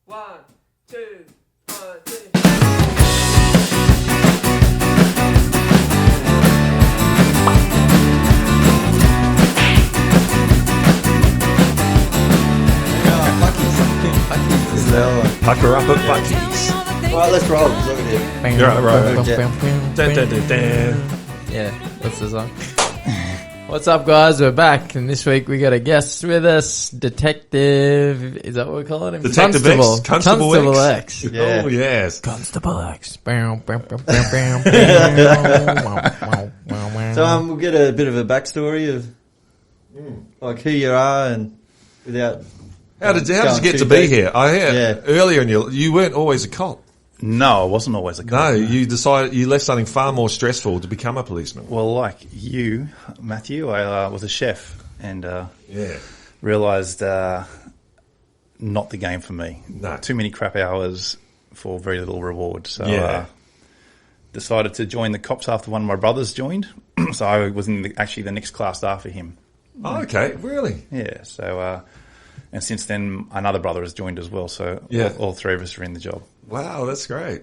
1, 2, 1, 2. Pucker up at Bucky's. Alright, let's roll. It's over here. You're right, right. Dun, Dun, dun, dun. Yeah, that's the song. What's up, guys? We're back, and this week we got a guest with us, Detective. Is that what we're calling him? Detective Constable. X. Constable X. Yeah. Oh, yes. Constable X. So So we'll get a bit of a backstory of like who you are and without. How did you going get too to be deep. here? I heard Yeah. earlier you weren't always a cop. No, I wasn't always a cop. No, you decided you left something far more stressful to become a policeman. Well, like you, Matthew, I was a chef and Yeah. realised not the game for me. No. Too many crap hours for very little reward. So Yeah. decided to join the cops after one of my brothers joined. So I was in actually the next class after him. Oh, okay, really? Yeah, so... and since then, another brother has joined as well. So Yeah. all three of us are in the job. Wow, that's great.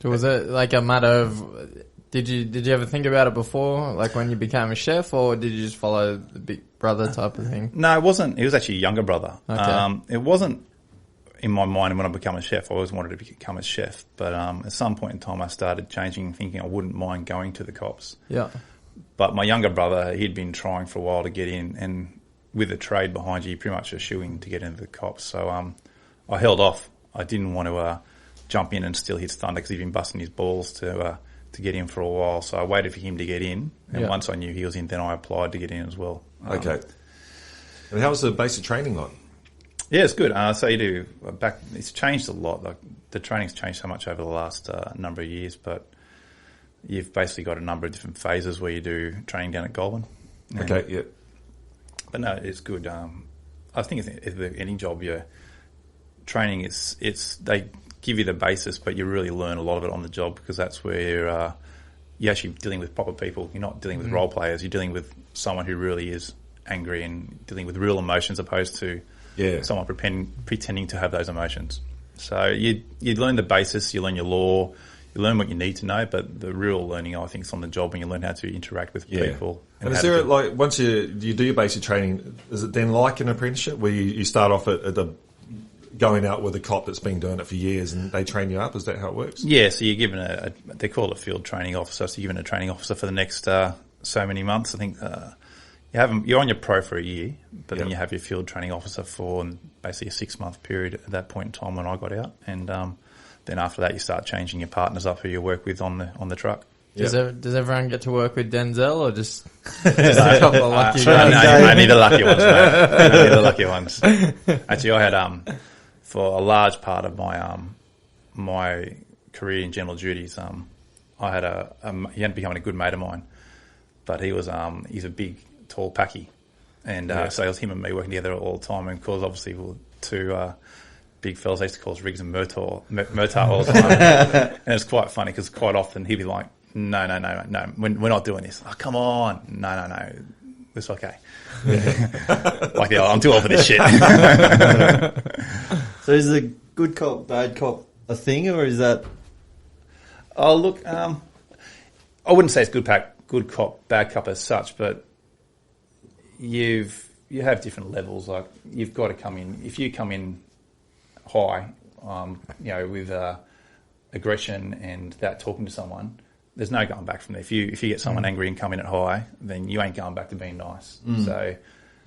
was it like a matter of, did you ever think about it before, like when you became a chef, or did you just follow the big brother type of thing? No, it wasn't. It was actually a younger brother. Okay. It wasn't in my mind when I became a chef. I always wanted to become a chef. But at some point in time, I started changing, thinking I wouldn't mind going to the cops. Yeah. But my younger brother, he'd been trying for a while to get in, and with a trade behind you, you're pretty much a shoo-in to get into the cops. So I held off. I didn't want to jump in and steal his thunder because he'd been busting his balls to get in for a while. So I waited for him to get in, and once I knew he was in, then I applied to get in as well. Okay. And how was the basic training like? Yeah, it's good. So you do it's changed a lot. Like the training's changed so much over the last number of years, but you've basically got a number of different phases where you do training down at Goulburn. Okay, yeah. But no, it's good. I think if any job, your training they give you the basis, but you really learn a lot of it on the job because that's where you're actually dealing with proper people. You're not dealing with role players. You're dealing with someone who really is angry and dealing with real emotions, opposed to someone pretending to have those emotions. So you learn the basis, you learn your law, you learn what you need to know, but the real learning, I think, is on the job when you learn how to interact with people. And is there, like, once you do your basic training, is it then like an apprenticeship where you start off at going out with a cop that's been doing it for years and they train you up? Is that how it works? Yeah, so you're given they call it a field training officer, so you're given a training officer for the next so many months. I think you're on your pro for a year, but then you have your field training officer for basically a 6-month period at that point in time when I got out. And then after that, you start changing your partners up who you work with on the truck. Does everyone get to work with Denzel, or just a couple of lucky guys? No, only the lucky ones, mate. Only the lucky ones. Actually, I had for a large part of my career in general duties, I had he hadn't become a good mate of mine, but he's a big, tall packy, and so it was him and me working together all the time. And of course, obviously, we were two big fellas. They used to call us Riggs and Murtaugh all the time, and it's quite funny because quite often he'd be like, No, we're not doing this. Oh, come on. No. It's okay. Like, I'm too old for this shit. So is the good cop, bad cop a thing, or is that? Oh, look, I wouldn't say it's good cop, bad cop as such, but you have different levels. Like, you've got to come in. If you come in high, with aggression and that talking to someone, there's no going back from there. If you get someone angry and come in at high, then you ain't going back to being nice. So,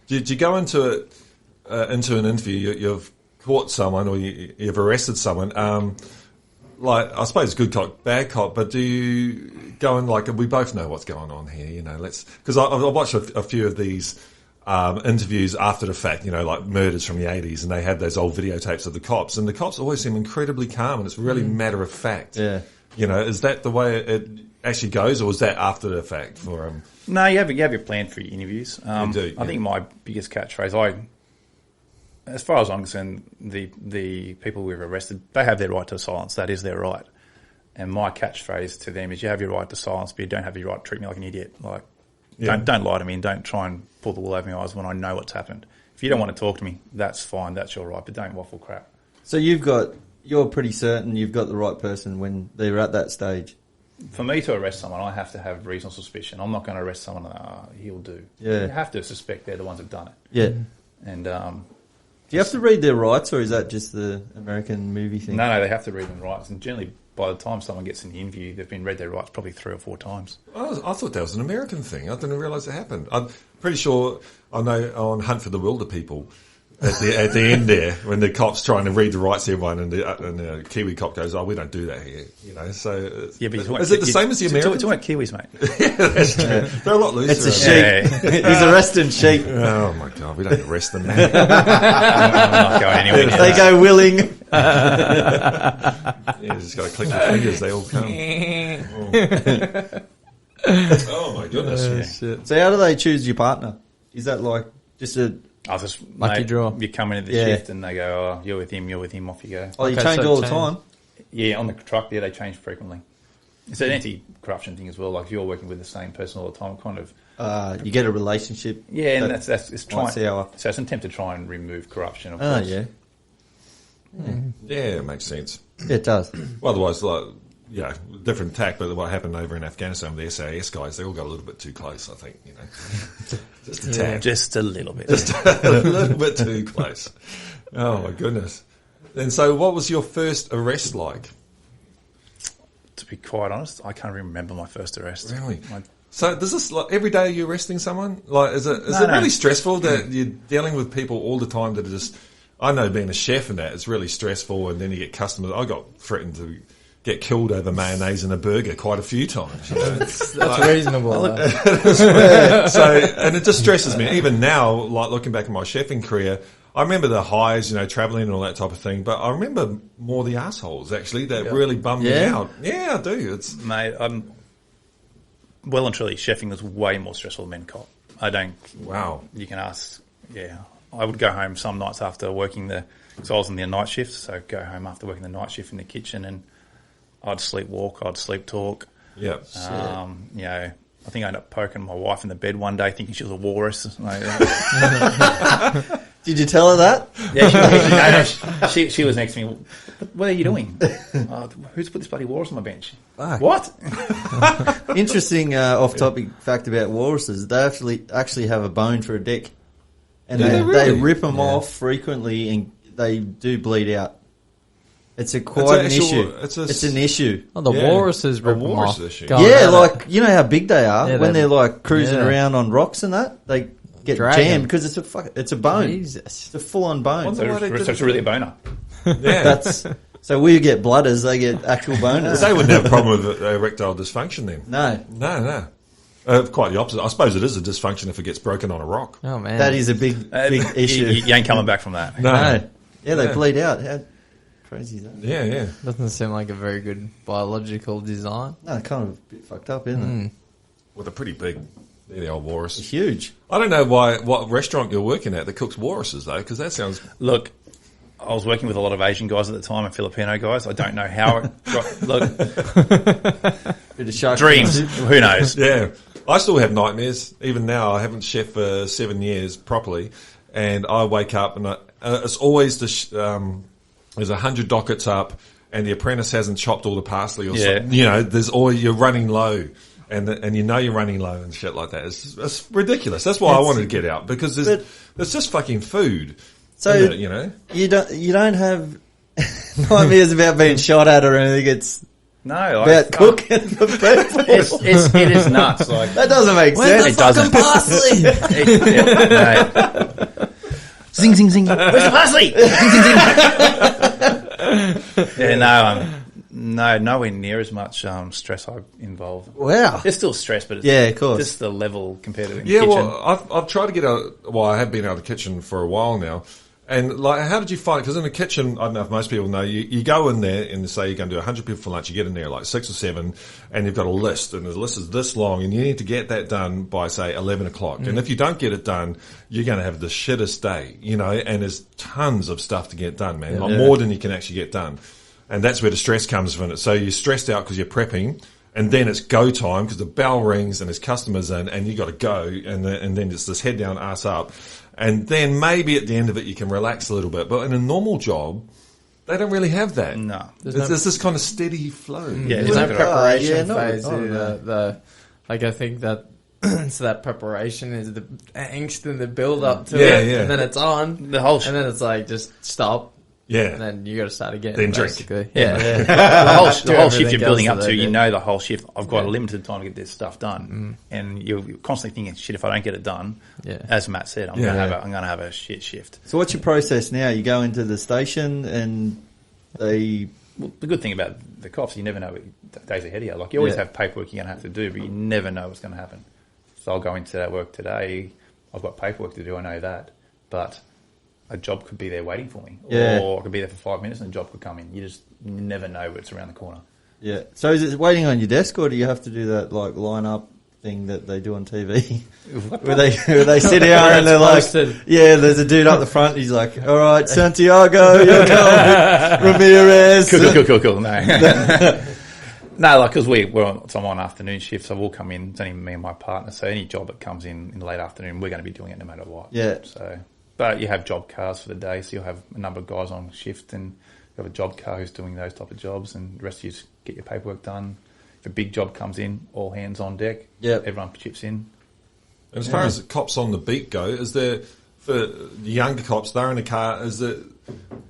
Did you go into an interview? You've caught someone or you've arrested someone. Like, I suppose good cop, bad cop, but do you go in like, we both know what's going on here, because I watched a few of these interviews after the fact, like murders from the 80s, and they had those old videotapes of the cops, and the cops always seem incredibly calm, and it's really matter of fact. Yeah. Is that the way it actually goes, or is that after the fact for them? No, you have your plan for your interviews. You do, I think my biggest catchphrase, as far as I'm concerned, the people we've arrested, they have their right to silence. That is their right. And my catchphrase to them is, you have your right to silence, but you don't have your right to treat me like an idiot. Like, don't lie to me and don't try and pull the wool over my eyes when I know what's happened. If you don't want to talk to me, that's fine. That's your right, but don't waffle crap. So you're pretty certain you've got the right person when they're at that stage. For me to arrest someone, I have to have reasonable suspicion. I'm not going to arrest someone he'll do. Yeah. You have to suspect they're the ones who've done it. Yeah. And Do you have to read their rights, or is that just the American movie thing? no, they have to read them rights. And generally, by the time someone gets in the interview, they've been read their rights probably 3 or 4 times. I thought that was an American thing. I didn't realise it happened. I'm pretty sure I know on Hunt for the Wilder People at the end there when the cop's trying to read the rights to everyone and the Kiwi cop goes, "Oh, we don't do that here," you know. So Yeah, but is it the same as the American? It's about Kiwis, mate. That's true. They're a lot looser. It's a sheep. Yeah. He's arresting sheep. Oh my god, we don't arrest them, man. I'm not going anywhere near They that. go willing. Yeah, just got to click your fingers, they all come. Oh my goodness. Shit. So how do they choose your partner? Is that like just a... I was just Lucky draw. You come into the Yeah. shift and they go, "Oh, you're with him, off you go." Oh, you Okay, change so all the change. time? Yeah, on the truck there, they change frequently. It's an anti-corruption thing as well. Like if you're working with the same person all the time, kind of. You get a relationship. Yeah, and that that's it's trying. might see how- So it's an attempt to try and remove corruption. Of Oh, course. yeah. Yeah, it makes sense. Yeah, it does. Well, otherwise, like, yeah, different tack, but what happened over in Afghanistan with the SAS guys, they all got a little bit too close, I think, you know. Just a tad. Just a little bit. Just a little bit too close. Oh, my goodness. And so what was your first arrest like? To be quite honest, I can't even remember my first arrest. Really? My- So does this, like, every day you're arresting someone? Like, is it No. really stressful that you're dealing with people all the time that are just, I know being a chef and that, it's really stressful, and then you get customers. I got threatened to get killed over mayonnaise in a burger quite a few times. You know? That's reasonable. though. So, and it just stresses me. Even now, like looking back at my chefing career, I remember the highs, you know, travelling and all that type of thing, but I remember more the assholes, actually, that really bummed me Yeah? out. Yeah, I do. It's, Mate, I'm well and truly chefing is way more stressful than men cop. I don't. wow. You can ask. Yeah, I would go home some nights after working because I was on the night shift, so I'd go home after working the night shift in the kitchen, and I'd sleepwalk, I'd sleep talk. Yeah. You know, I think I ended up poking my wife in the bed one day, thinking she was a walrus. Did you tell her that? Yeah, she was next to me. What are you doing? Who's put this bloody walrus on my bench? Fuck. What? Interesting off-topic fact about walruses. They actually have a bone for a dick. And Do they they really? rip them off frequently, and they do bleed out. It's It's quite an actual- issue. it's an issue. Oh, the Yeah. walruses A rip them walrus off. issue. Going Yeah, at it. like, you know how big they are? Yeah, when they- they're like cruising yeah. around on rocks and that, they get Dragon. jammed because it's a bone. Jesus. It's a full-on bone. Wonder So, why they did it's it. really a boner. Yeah. So we get blooders, they get actual boners. They wouldn't have a problem with erectile dysfunction then. No, No. Quite the opposite. I suppose it is a dysfunction if it gets broken on a rock. Oh man, that is a big issue. You ain't coming back from that. No. No. Yeah, they Yeah. bleed out. How crazy is that? Yeah. doesn't seem like a very good biological design. No, kind of a bit fucked up, isn't it? Well, they're pretty big. They're the old It's walrus. huge. I don't know what restaurant you're working at that cooks walruses, though, because that sounds... Look, I was working with a lot of Asian guys at the time and Filipino guys. I don't know how it got... Look, Bit of shark dreams. fin. Who knows? Yeah. I still have nightmares. Even now, I haven't chefed for 7 years properly, and I wake up and it's always there's 100 dockets up, and the apprentice hasn't chopped all the parsley or Yeah. something. You know, there's always, you're running low, and you know you're running low and shit like that. It's ridiculous. That's why I wanted to get out, because there's just fucking food. So in it, you know. you don't have nightmares about being shot at or anything. It's No. about cooking for people. It is nuts. Like, That doesn't make sense. it doesn't. Zing, zing, zing. Where's the parsley? Zing, zing, zing. Yeah, nowhere near as much stress I involved. Wow. There's still stress, but it's Yeah, of course. just the level compared to in the Yeah, kitchen. well, I've tried to get out. Well, I have been out of the kitchen for a while now. And like, how did you find? Because in the kitchen, I don't know if most people know, you go in there and say you're going to do 100 people for lunch. You get in there like 6 or 7, and you've got a list, and the list is this long, and you need to get that done by say 11 o'clock. And if you don't get it done, you're going to have the shittest day, you know. And there's tons of stuff to get done, man, like more than you can actually get done. And that's where the stress comes from it. So you're stressed out because you're prepping. And then it's go time because the bell rings and there's customers in, and you got to go, and then it's this head down, ass up, and then maybe at the end of it you can relax a little bit. But in a normal job, They don't really have that. No. It's this kind of steady flow. Yeah, There's no exactly. preparation no, phase. I don't know. Like I think that so that preparation is the angst and the build up to Yeah, it, yeah. and then it's on, The whole and then it's like just stop, Yeah. and then you got to start again. Then drink. basically. Yeah. Yeah. the whole shift everything you're building else up that to, they you do. know the whole shift. I've got Yeah. a limited time to get this stuff done, and you're constantly thinking, "Shit, if I don't get it done," Yeah. as Matt said, I'm Yeah, going to yeah. I'm going to have a shit shift. So what's your process now? You go into the station and they... Well, the good thing about the cops, you never know what days ahead of you. Like you always Yeah. have paperwork you're going to have to do, but you never know what's going to happen. So I'll go into that work today. I've got paperwork to do. I know that, but a job could be there waiting for me, Yeah. or I could be there for 5 minutes and a job could come in. You just never know what's around the corner. Yeah. So is it waiting on your desk, or do you have to do that like line up thing that they do on TV? where they sit down and they're like, posted. yeah, there's a dude up the front. He's like, all right, Santiago, you're going, Ramirez. Cool. No. No, like, because I'm on afternoon shift, so we'll come in, it's only me and my partner, so any job that comes in the late afternoon, we're going to be doing it no matter what. Yeah. So, but you have job cars for the day, so you'll have a number of guys on shift, and you have a job car who's doing those type of jobs, and the rest of you just get your paperwork done. If a big job comes in, all hands on deck, Yep. everyone chips in. As far as cops on the beat go, is there, for the younger cops, they're in a car, is there,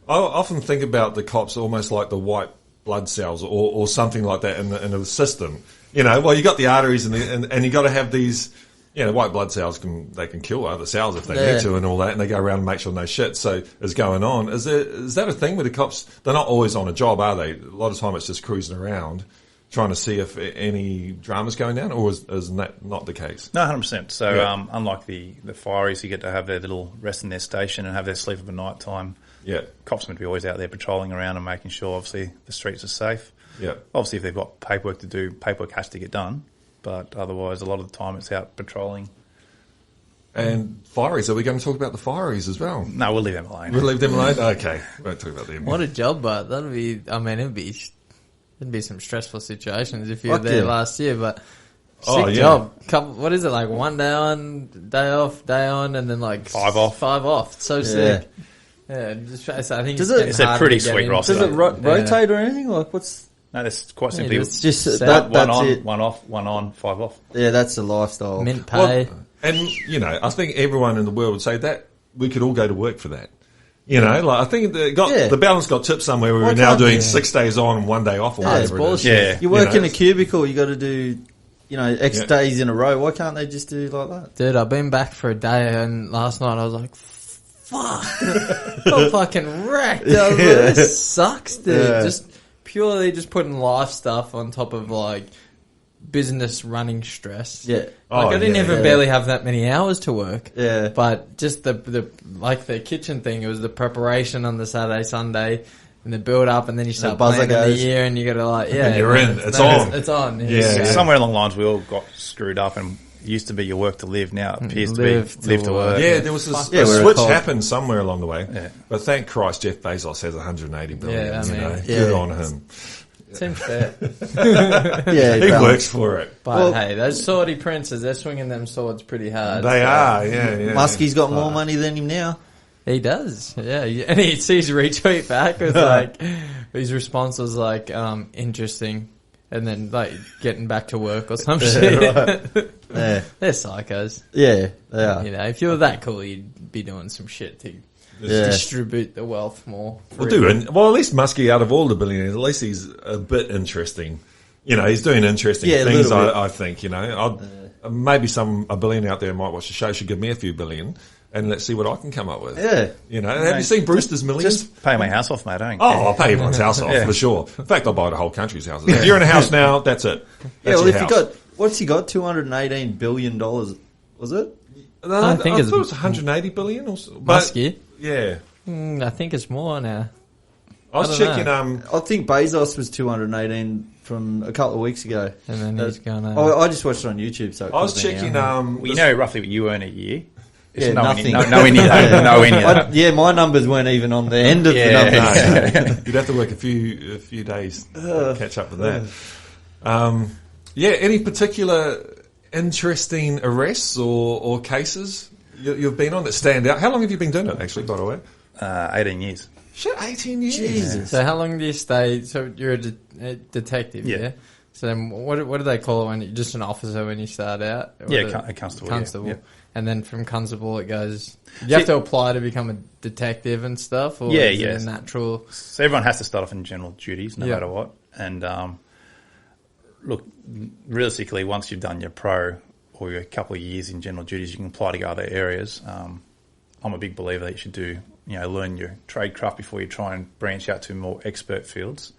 I often think about the cops almost like the white blood cells or something like that in the system. You know, well, you got the arteries and you got to have these, you know, white blood cells they can kill other cells if they need to and all that, and they go around and make sure no shit is going on. Is that a thing with the cops? They're not always on a job, are they? A lot of time it's just cruising around, trying to see if any drama's going down, or is that not the case? No, 100%. So, Yeah. Unlike the fireys who get to have their little rest in their station and have their sleep of a night time, Yeah. cops are meant to be always out there patrolling around and making sure, obviously, the streets are safe. Yeah. Obviously, if they've got paperwork to do, paperwork has to get done. But otherwise, a lot of the time, it's out patrolling. And fireys, are we going to talk about the fireys as well? No, we'll leave them alone. We'll leave them alone? Okay. Won't talk about them. What a job, but that'd be. I mean, it'd be some stressful situations if you were Fuck there yeah. last year, but. Oh, Sick yeah. job. What is it like? 1 day on, day off, day on, and then like 5 off. 5 off. It's so sick. Yeah, I think Does it's it- It's a harder pretty to get sweet in. roster. Does it rotate or anything? Like what's... No, that's quite simply just Just set that, one that's on, it. 1 off, 1 on, 5 off. Yeah, that's the lifestyle. Mint pay. Well, and, you know, I think everyone in the world would say that we could all go to work for that. You know, like I think the balance got tipped somewhere. We were now doing 6 days on and 1 day off or Yeah, whatever it's it is. bullshit. Yeah. You work You know, in a cubicle, you got to do, you know, X Yeah. days in a row. Why can't they just do like that? Dude, I've been back for a day, and last night I was like, fuck. I'm fucking wrecked. I was like, this sucks, dude. Yeah. Just purely just putting life stuff on top of like business running stress. Yeah. Like I didn't even barely have that many hours to work. Yeah. But just the like the kitchen thing, it was the preparation on the Saturday, Sunday, and the build up, and then you start buzzer planning the goes. year, and you got to like, yeah, And you're in. It's on. It's on. Yeah. Somewhere along the lines, we all got screwed up, and it used to be your work to live. Now it appears to be live to work. Yeah, there was a Yeah, we're switch called- happened somewhere along the way. Yeah. But thank Christ Jeff Bezos has 180 billion. Yeah, I you mean, know, yeah. good on him. Seems fair. Yeah, He balance. works for it. But Well- hey, those swordy princes, they're swinging them swords pretty hard. They so- are, yeah. Muskie's got more money than him now. He does, yeah. And he sees retweet back with like, his response was like, interesting. And then like getting back to work or some shit. Yeah, They're psychos. yeah, they are. You know, if you were that cool, you'd be doing some shit to Yeah. distribute the wealth more. Well, at least Muskie, out of all the billionaires, at least he's a bit interesting. You know, he's doing interesting Yeah, a things, little bit. I think, you know. Maybe a billionaire out there might watch the show, should give me a few billion, and let's see what I can come up with. Yeah. You know, have you seen Brewster's Millions? Just pay my house off, mate. Oh, I'll pay everyone's house off, Yeah. for sure. In fact, I'll buy the whole country's houses. If you're in a house now, that's it. Yeah, That's well, your if house. you got, what's he got? $218 billion, was it? No, I think thought it's it was 180 billion or so. But, Muskie. yeah. I think it's more now. I was I don't checking, I think Bezos was 218 from a couple of weeks ago. And then he's gone. I just watched it on YouTube, so it I was could've been checking, out. Well, you know roughly what you earn a year. It's Yeah, nowhere nothing. near- nowhere near that. Nowhere near that. Yeah, my numbers weren't even on the end of the Yeah. numbers. You'd have to work a few days to catch up with that. Yeah, any particular interesting arrests or cases you've been on that stand out? How long have you been doing it, actually, by the way? 18 years. Shit, 18 years. Jesus. So how long do you stay? So you're a detective, Yeah. yeah? So then what do they call it when you're just an officer when you start out? Or Yeah, a constable. Constable. Yeah. And then from constable it goes... You have to apply to become a detective and stuff? Or is it a natural... So everyone has to start off in general duties, no Yeah. matter what. And look, realistically, once you've done your pro or your couple of years in general duties, you can apply to go other areas. I'm a big believer that you should learn your trade craft before you try and branch out to more expert fields.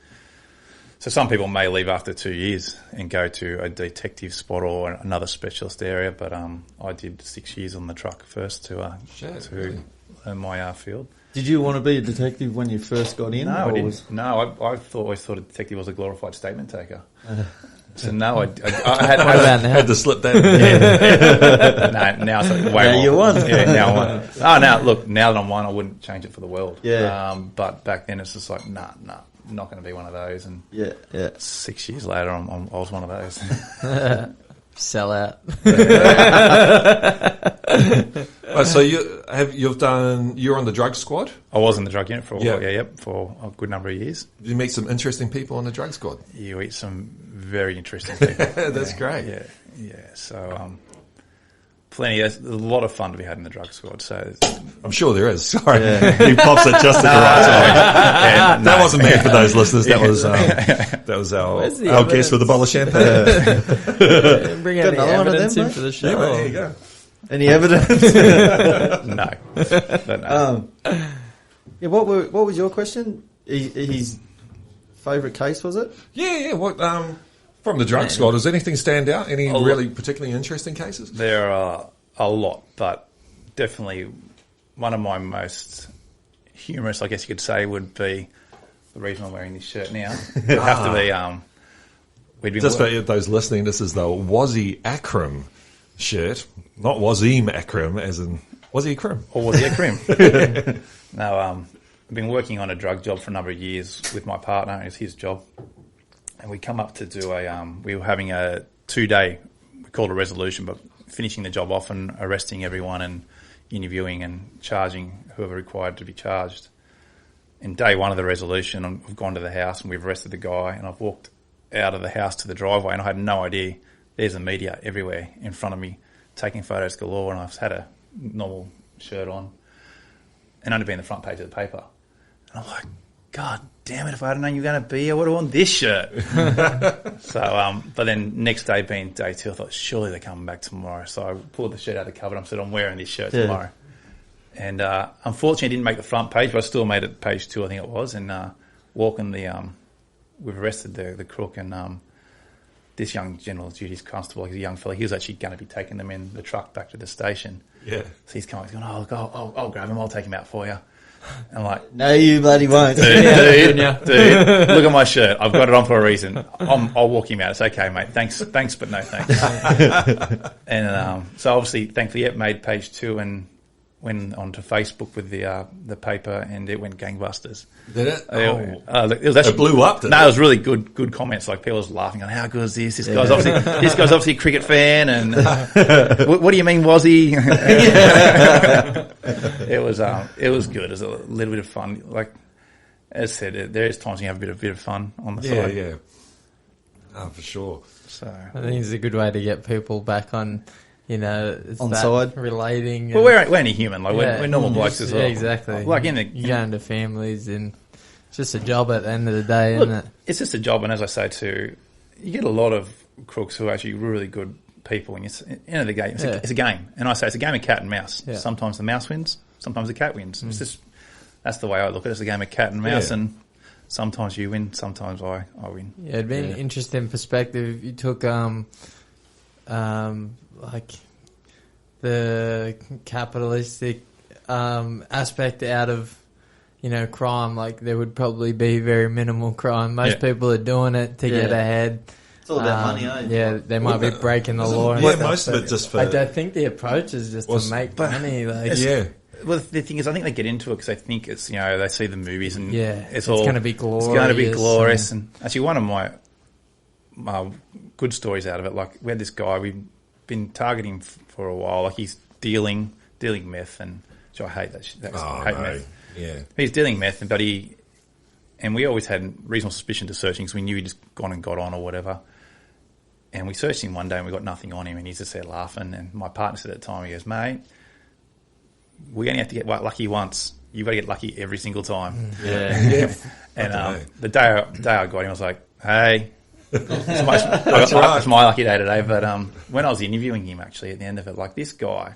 So some people may leave after 2 years and go to a detective spot or another specialist area, but I did 6 years on the truck first to learn my field. Did you want to be a detective when you first got in? No, I or didn't. No, I always thought a detective was a glorified statement taker. So no, I had... What about now? Had to slip that in. No, now it's like way Now more. you won. Yeah, now I won. Oh, now that I'm one, I wouldn't change it for the world. Yeah. But back then it's just like, nah, I'm not going to be one of those. And Yeah, yeah. 6 years later, I was one of those. Sell out. Right, so you're on the drug squad? I was in the drug unit for a while, Yeah. for a good number of years. Did you meet some interesting people on the drug squad? You meet some very interesting people. That's great. Yeah. So, plenty. There's a lot of fun to be had in the drug squad. So, I'm sure there is. Sorry. He pops it just at the right time. That wasn't meant for those listeners. That was Where's the our guest with a bottle of champagne. Bring Got any another one of evidence them, in mate? for the show. Yeah, mate, there you go. Any evidence? no. But no. Yeah. What was your question? His favourite case, was it? Yeah. What from the drug squad? Does anything stand out? Any lot. really particularly interesting cases? There are a lot, but definitely one of my most humorous, I guess you could say, would be the reason I'm wearing this shirt now. It would have to be... we'd been Just for those listening, this is the Wazzy Akram shirt, not Wazim Akram, as in Wazzy Akram. Or was it a crim? No, I've been working on a drug job for a number of years with my partner. It's his job. And we come up to do we were having a 2-day, we called it a resolution, but finishing the job off and arresting everyone and interviewing and charging whoever required to be charged. In day one of the resolution, I've gone to the house and we've arrested the guy, and I've walked out of the house to the driveway and I had no idea. There's the media everywhere in front of me taking photos galore, and I've had a normal shirt on and only been the front page of the paper. And I'm like, God damn it, if I had known you were going to be here, I would have worn this shirt. So, but then next day being day 2, I thought, surely they're coming back tomorrow. So I pulled the shirt out of the cupboard and I said, I'm wearing this shirt tomorrow. And unfortunately, it didn't make the front page, but I still made it page 2, I think it was. And walking we've arrested the crook, and this young general duties constable, he's a young fella, he was actually going to be taking them in the truck back to the station. Yeah. So he's going, I'll grab him, I'll take him out for you. And I'm like, No, you bloody won't. dude, look at my shirt. I've got it on for a reason. I'll walk him out. It's okay, mate. Thanks, but no thanks. And so obviously, thankfully, it made page 2 and went onto Facebook with the paper, and it went gangbusters. Did it? It was actually, it blew up. No, it was really good comments. Like people was laughing on how good is this? This guy's obviously a cricket fan, and what do you mean was he? It was good. It was a little bit of fun. Like as I said, there is times you have a bit of fun on the side. Yeah. Oh, for sure. So I think it's a good way to get people back on, it's On that side. relating. well, we're only human. Like we're normal blokes as well. Yeah, exactly. Like you go into families, and it's just a job at the end of the day, isn't it? It's just a job, and as I say too, you get a lot of crooks who are actually really good people, and it's end of the game. It's a game, and I say it's a game of cat and mouse. Yeah. Sometimes the mouse wins, sometimes the cat wins. It's just that's the way I look at it. It's a game of cat and mouse, and sometimes you win, sometimes I win. Yeah, it'd be an interesting perspective if you took like the capitalistic aspect out of crime. Like there would probably be very minimal crime. Most people are doing it to get ahead. It's all about money, eh? Yeah, they might be breaking the law. and Yeah, stuff, most of but it just for... I don't think the approach is just to make money. Like, Yeah. Well, the thing is, I think they get into it because they think it's they see the movies and it's all going to be glorious. It's going to be glorious. And actually, one of my good stories out of it, like we had this guy we've been targeting for a while. Like he's dealing meth, and so I hate that. I hate meth. Yeah. He's dealing meth, but and we always had reasonable suspicion to search him because we knew he'd just gone and got on or whatever. And we searched him one day and we got nothing on him, and he's just there laughing. And my partner said at the time, he goes, "Mate, we only have to get lucky once. You've got to get lucky every single time." Yeah. And the day I got him, I was like, "Hey, it's my lucky day today." But when I was interviewing him, actually, at the end of it, like, this guy,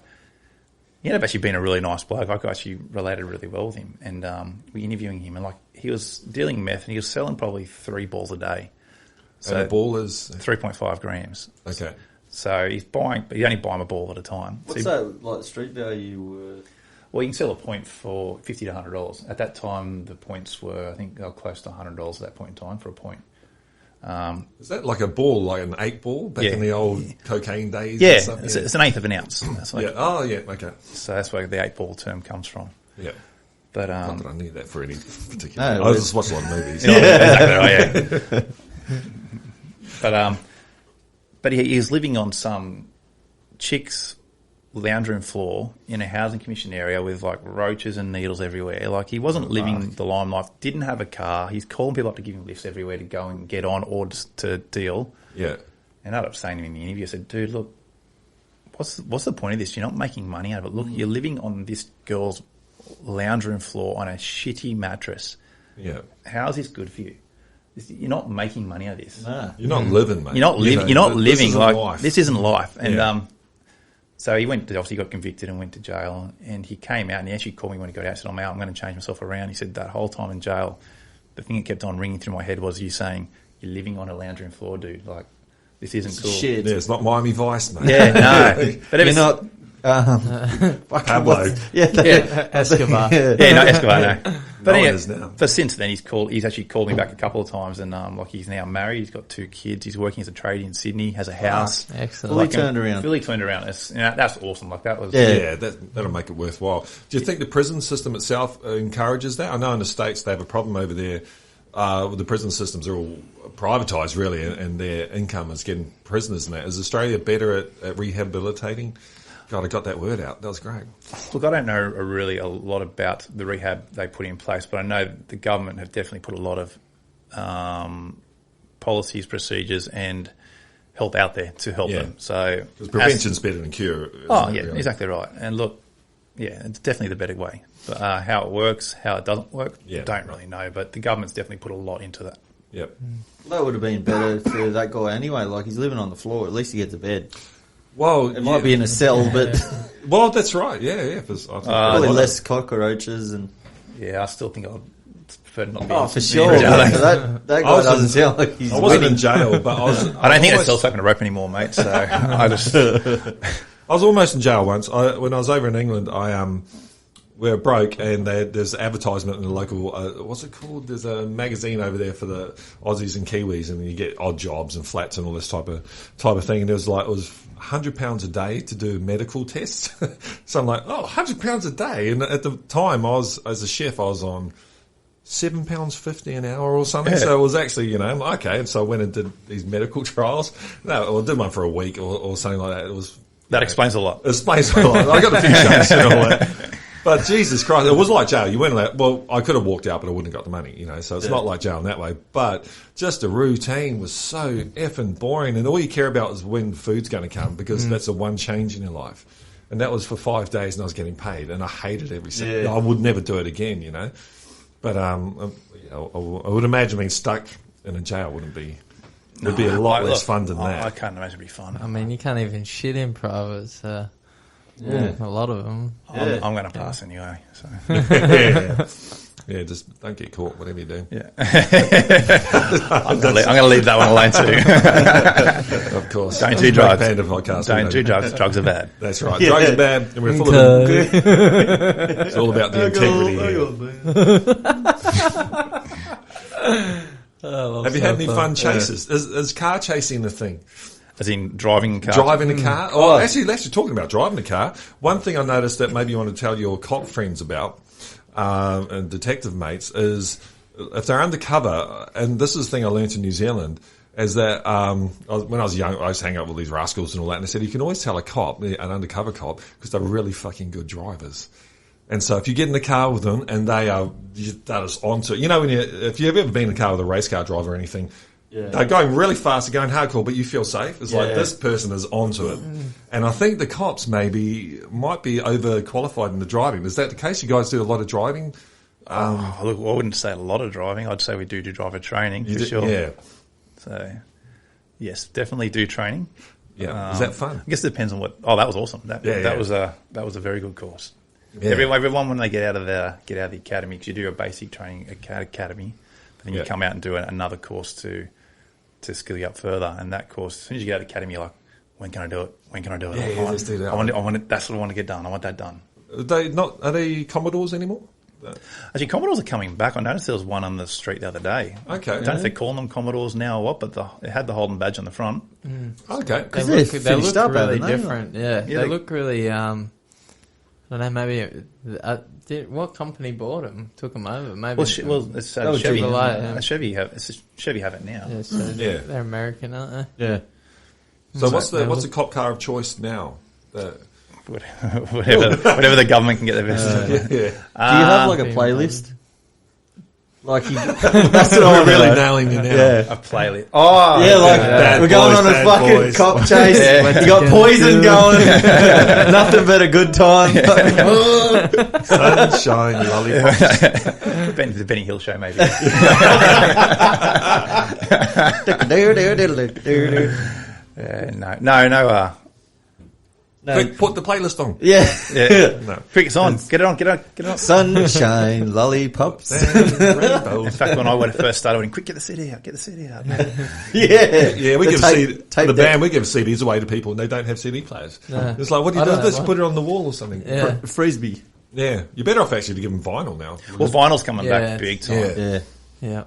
he ended up actually being a really nice bloke. I actually related really well with him. And we were interviewing him, and like, he was dealing meth and he was selling probably 3 balls a day. So the ball is 3.5 grams. okay. So he's buying, but he's only buying a ball at a time. What's so that, like, street value? Well, you can sell a point for $50 to $100. At that time, the points were, I think, they were close to $100 at that point in time for a point. Is that like a ball, like an 8 ball back in the old cocaine days? Yeah, and stuff? it's an eighth of an ounce. That's like, Yeah. Oh, yeah. Okay. So that's where the 8 ball term comes from. Yeah. But Not that I knew that for any particular. No, I just watched a lot of movies. exactly right, yeah. But he was living on some chick's lounge room floor in a housing commission area with like roaches and needles everywhere. Like, he wasn't living the limelife, didn't have a car. He's calling people up to give him lifts everywhere to go and get on or just to deal. Yeah. And I ended up saying to him in the interview, I said, "Dude, look, what's the point of this? You're not making money out of it. Look, you're living on this girl's lounge room floor on a shitty mattress. Yeah. How is this good for you? You're not making money out of this. Nah. You're not living, mate. You're not living. You're not living. This Like, life. this isn't life." And Yeah. so he obviously got convicted and went to jail. And he came out and he actually called me when he got out. He said, "I'm out. I'm going to change myself around." He said, "That whole time in jail, the thing that kept on ringing through my head was you saying, 'You're living on a lounge room floor, dude. Like, this isn't cool.'" Shit. Yeah, it's not Miami Vice, mate. Yeah, no. But You're it's not. Pablo. Yeah. Escobar. Yeah, no, Escobar, no. But No one anyway, is now. but since then he's actually called me back a couple of times, and like, he's now married. He's got 2 kids. He's working as a tradie in Sydney. Has a house. Excellent. Fully turned around. Fully turned around. That's awesome. Like, that was. Yeah. Yeah, that'll make it worthwhile. Do you think the prison system itself encourages that? I know in the States they have a problem over there. The prison systems are all privatised, really, and their income is getting prisoners and that. Is Australia better at rehabilitating? God, I got that word out. That was great. Look, I don't know really a lot about the rehab they put in place, but I know the government have definitely put a lot of policies, procedures, and help out there to help them. So, Because prevention's better than cure. isn't Oh, it, yeah, really? exactly right. And look, yeah, it's definitely the better way. But how it works, how it doesn't work, don't really know. But the government's definitely put a lot into that. Yep. That would have been better for that guy anyway. Like, he's living on the floor. At least he gets a bed. Well, It might be in a cell, but Well, that's right. Yeah. probably less cockroaches and. Yeah, I still think I'd prefer not to be Oh, in for jail. sure. That guy doesn't sound like he's I wasn't winning. in jail, but I was. I don't think almost, it's still stuck in a rope anymore, mate. So I just I was almost in jail once. When I was over in England, we were broke, and there's advertisement in the local. What's it called? There's a magazine over there for the Aussies and Kiwis, and you get odd jobs and flats and all this type of thing. And it was £100 a day to do a medical test. So I'm like, £100 a day. And at the time, as a chef, I was on £7.50 an hour or something. Yeah. So it was actually, okay. And so I went and did these medical trials. No, I did one for a week or something like that. It was. that explains a lot. It explains a lot. I got a few shows and all that. But Jesus Christ, it was like jail. You went like, well, I could have walked out, but I wouldn't have got the money, so it's not like jail in that way. But just the routine was so effing boring, and all you care about is when food's going to come, because that's the one change in your life. And that was for 5 days, and I was getting paid, and I hated every single. Yeah. I would never do it again, But I would imagine being stuck in a jail would be a lot less fun than that. I can't imagine it'd be fun. I mean, you can't even shit in private, so a lot of them. I'm going to pass anyway. So Yeah, just don't get caught, whatever you do. yeah, I'm going to leave that one alone too. Of course. Don't do Make drugs. Panda podcast. Don't do drugs. Drugs are bad. That's right. Drugs are bad, and we're full of them. Okay. It's all about the integrity here. Have you had any fun chases? Is car chasing a thing? As in driving cars. Driving a car? Oh, actually talking about driving a car, one thing I noticed that maybe you want to tell your cop friends about, and detective mates, is if they're undercover, and this is the thing I learned in New Zealand, is that when I was young, I used to hang out with these rascals and all that, and they said you can always tell a cop, an undercover cop, because they're really fucking good drivers. And so if you get in the car with them and they're just onto it. You know, if you've ever been in a car with a race car driver or anything, they're going really fast, they're going hardcore, but you feel safe. It's like this person is onto it. And I think the cops might be overqualified in the driving. Is that the case? You guys do a lot of driving? Look, I wouldn't say a lot of driving. I'd say we do driver training for sure. Yeah. So, yes, definitely do training. Yeah. Is that fun? I guess it depends on what. Oh, that was awesome. That was a very good course. Yeah. Everyone when they get out of the academy, because you do a basic training academy, but then you come out and do another course to skill you up further. And that course, as soon as you get out of the academy, you're like, when can I do it? When can I do it? Yeah, let's do that. I want it. That's what I want to get done. I want that done. Are they Commodores anymore? Actually, Commodores are coming back. I noticed there was one on the street the other day. Okay. I don't know if they're calling them Commodores now or what, but it had the Holden badge on the front. Okay. They look really aren't they? different. Yeah, they look really. I don't know. Maybe what company bought them? Took them over? Maybe. It's Chevy. Chevy have it now. Yeah, so they're American, aren't they? Yeah. So what's the cop car of choice now? Whatever the government can get their best. Do you have like a playlist? Like that's what I'm really nailing you now. Yeah. A playlist. Oh, yeah, like Bad we're going Boys, on a Bad fucking Boys. cop chase. You got Poison going. Nothing but a good time. Sunshine, lollipops. The Benny Hill show, maybe. No. Quick, put the playlist on. Yeah. No. Quick, it's on. Get it on. Sunshine, lollipops. In fact, when I first started, I went, quick, get the CD out. Yeah, we give tape the band. We give CDs away to people, and they don't have CD players. No. It's like, what do you do with this? Put it on the wall or something. Yeah. Frisbee. Yeah, you're better off actually to give them vinyl now. Well, vinyl's coming back big time. Yeah. Yeah.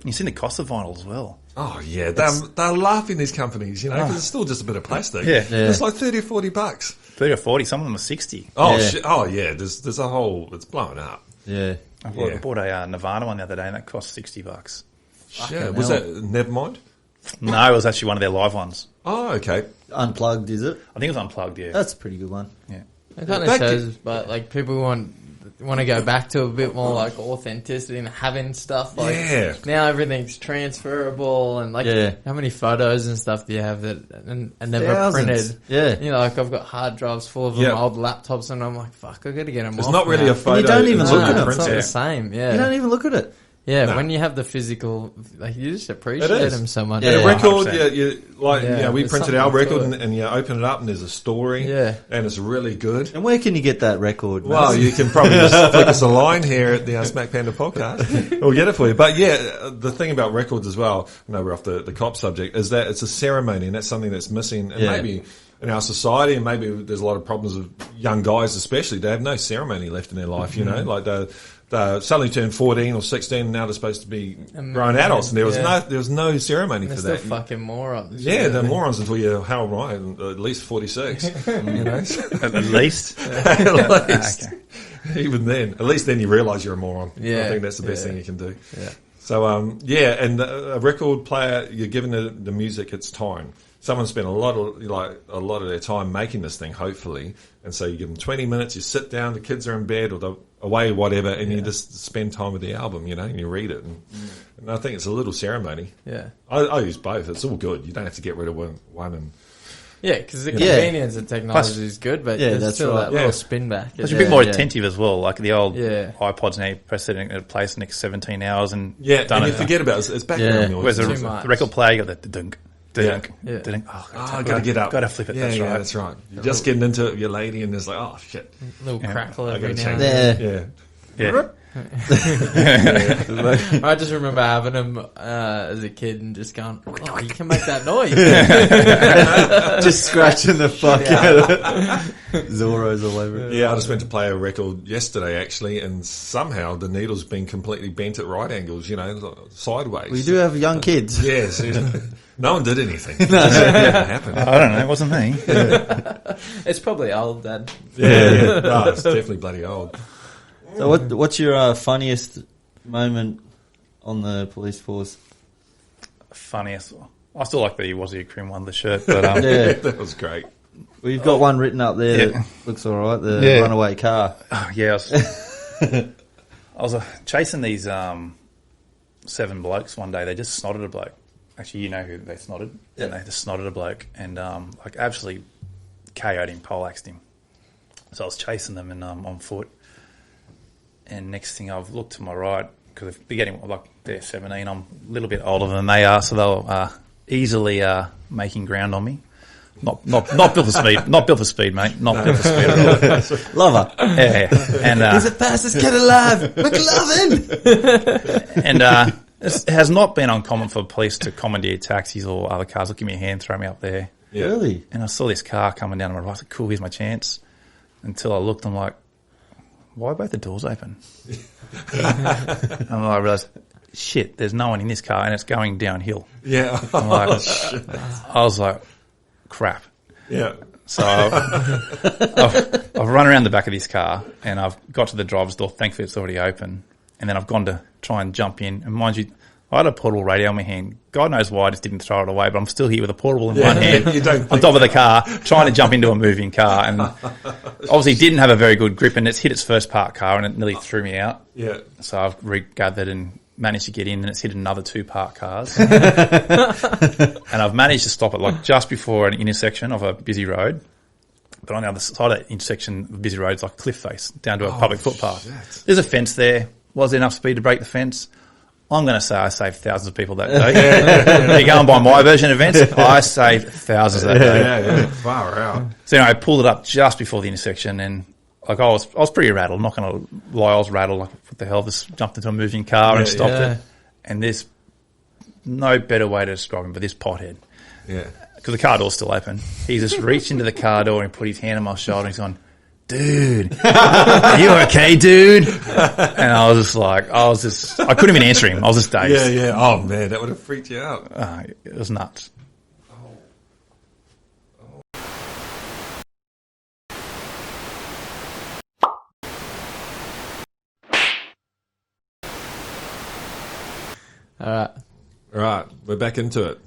You've seen the cost of vinyl as well. Oh yeah, they're laughing, these companies, you know, because it's still just a bit of plastic. Yeah. It's like $30 or $40. 30 or 40, some of them are 60. Oh shit! Oh yeah, there's a whole. It's blowing up. Yeah. I bought a Nirvana one the other day, and that cost $60. Shit. Was that Nevermind? No, it was actually one of their live ones. Oh, okay. Unplugged, is it? I think it was unplugged. Yeah, That's a pretty good one. yeah. It kind of shows, but like people want to go back to a bit more like authenticity and having stuff like now everything's transferable and like how many photos and stuff do you have that are never Thousands. printed? Yeah. You know, like I've got hard drives full of them, old laptops, and I'm like, fuck, I got to get them. It's off not really now. a photo. You don't even it's look all at it. It's not printed. the same. Yeah, You don't even look at it. yeah. No. When you have the physical, like you just appreciate It is. them so much. Yeah. The record, 100%. we there's printed our something to record it. and you open it up and there's a story. Yeah. And it's really good. And where can you get that record? Well, you can probably just flick us a line here at the Smack Panda podcast. We'll get it for you. But yeah, the thing about records as well, I know we're off the cop subject, is that it's a ceremony and that's something that's missing. And maybe in our society, and maybe there's a lot of problems with young guys especially, they have no ceremony left in their life, you know, like they suddenly turned 14 or 16 and now they're supposed to be grown adults and there was no ceremony They're for still that. fucking morons. Yeah, they're morons until you're Harold Ryan, at least 46. You know? At least. At least. Okay. Even then. At least then you realise you're a moron. Yeah. I think that's the best thing you can do. Yeah. So, and a record player, you're giving the music its time. Someone spent a lot of their time making this thing, hopefully. And so you give them 20 minutes, you sit down, the kids are in bed or they're away, whatever, and you just spend time with the album, you know, and you read it. And I think it's a little ceremony. Yeah. I use both. It's all good. You don't have to get rid of one and... Yeah, because the convenience of technology is good, but there's that's still right. that little spin back. It's a bit more attentive as well, like the old Yeah. iPods now, you press it in a place next 17 hours and Yeah, done and it. you forget about it. It's background noise. Whereas Too the much. record player, you got the dunk. Yeah. Dunk. Oh, I got to get up. Got to flip it. Yeah, That's right. that's right. You're just getting into it with your lady and there's like, oh, shit. Little crackle I every got to now change and then. it. Yeah. Yeah. I just remember having them as a kid and just going, oh, you can make that noise. Just scratching the fuck out of it. Zorro's all over it. Yeah, I just went to play a record yesterday, actually, and somehow the needle's been completely bent at right angles, you know, sideways. We do have young kids. Yes. No one did anything. It never happened. I don't know. It wasn't me. It's probably old, Dad. Yeah. No, it's definitely bloody old. So what's your funniest moment on the police force? Funniest. I still like the Was He a Crim one, the shirt, but Yeah. That was great. Well, you've got one written up there Yeah. that looks all right. The runaway car. Oh, yeah, I was chasing these 7 blokes one day. They just snotted a bloke. Actually, you know who they snotted. Yeah. And they just snotted a bloke and like absolutely KO'd him, poleaxed him. So I was chasing them and on foot. And next thing I've looked to my right because they're getting like they're 17. I'm a little bit older than they are, so they're easily making ground on me. Not built for speed. Not built for speed, mate. Not built for speed at all. Lover. Yeah. And He's the fastest kid alive. McLovin. and it has not been uncommon for police to commandeer taxis or other cars. Look, give me a hand, throw me up there. Yeah. Really? And I saw this car coming down on my right. I said, cool, here's my chance. Until I looked, I'm like, why are both the doors open? And I realised, shit, there's no one in this car and it's going downhill. Yeah. I'm like, I was like, crap. Yeah. So I've run around the back of this car and I've got to the driver's door. Thankfully, it's already open. And then I've gone to try and jump in. And mind you, I had a portable radio in my hand. God knows why I just didn't throw it away, but I'm still here with a portable in one hand You don't on top of the car, trying to jump into a moving car. And obviously didn't have a very good grip and it's hit its first parked car and it nearly threw me out. Yeah. So I've regathered and managed to get in and it's hit another 2 parked cars. And I've managed to stop it like just before an intersection of a busy road. But on the other side of that intersection of a busy road is like a cliff face down to a public footpath. Shit. There's a fence there. Was there enough speed to break the fence? I'm going to say I saved thousands of people that day. You go and buy my version of events, I saved thousands that day. Yeah. Far out. So anyway, I pulled it up just before the intersection and like I was pretty rattled. I'm not going to lie, I was rattled. Like, what the hell? Just jumped into a moving car and stopped it. And there's no better way to describe him, but this pothead. Yeah. Because the car door's still open. He just reached into the car door and put his hand on my shoulder and he's gone, dude, are you okay, dude? And I was just like, I couldn't even answer him. I was just dazed. Yeah, yeah. Oh, man, that would have freaked you out. It was nuts. All right. All right, we're back into it.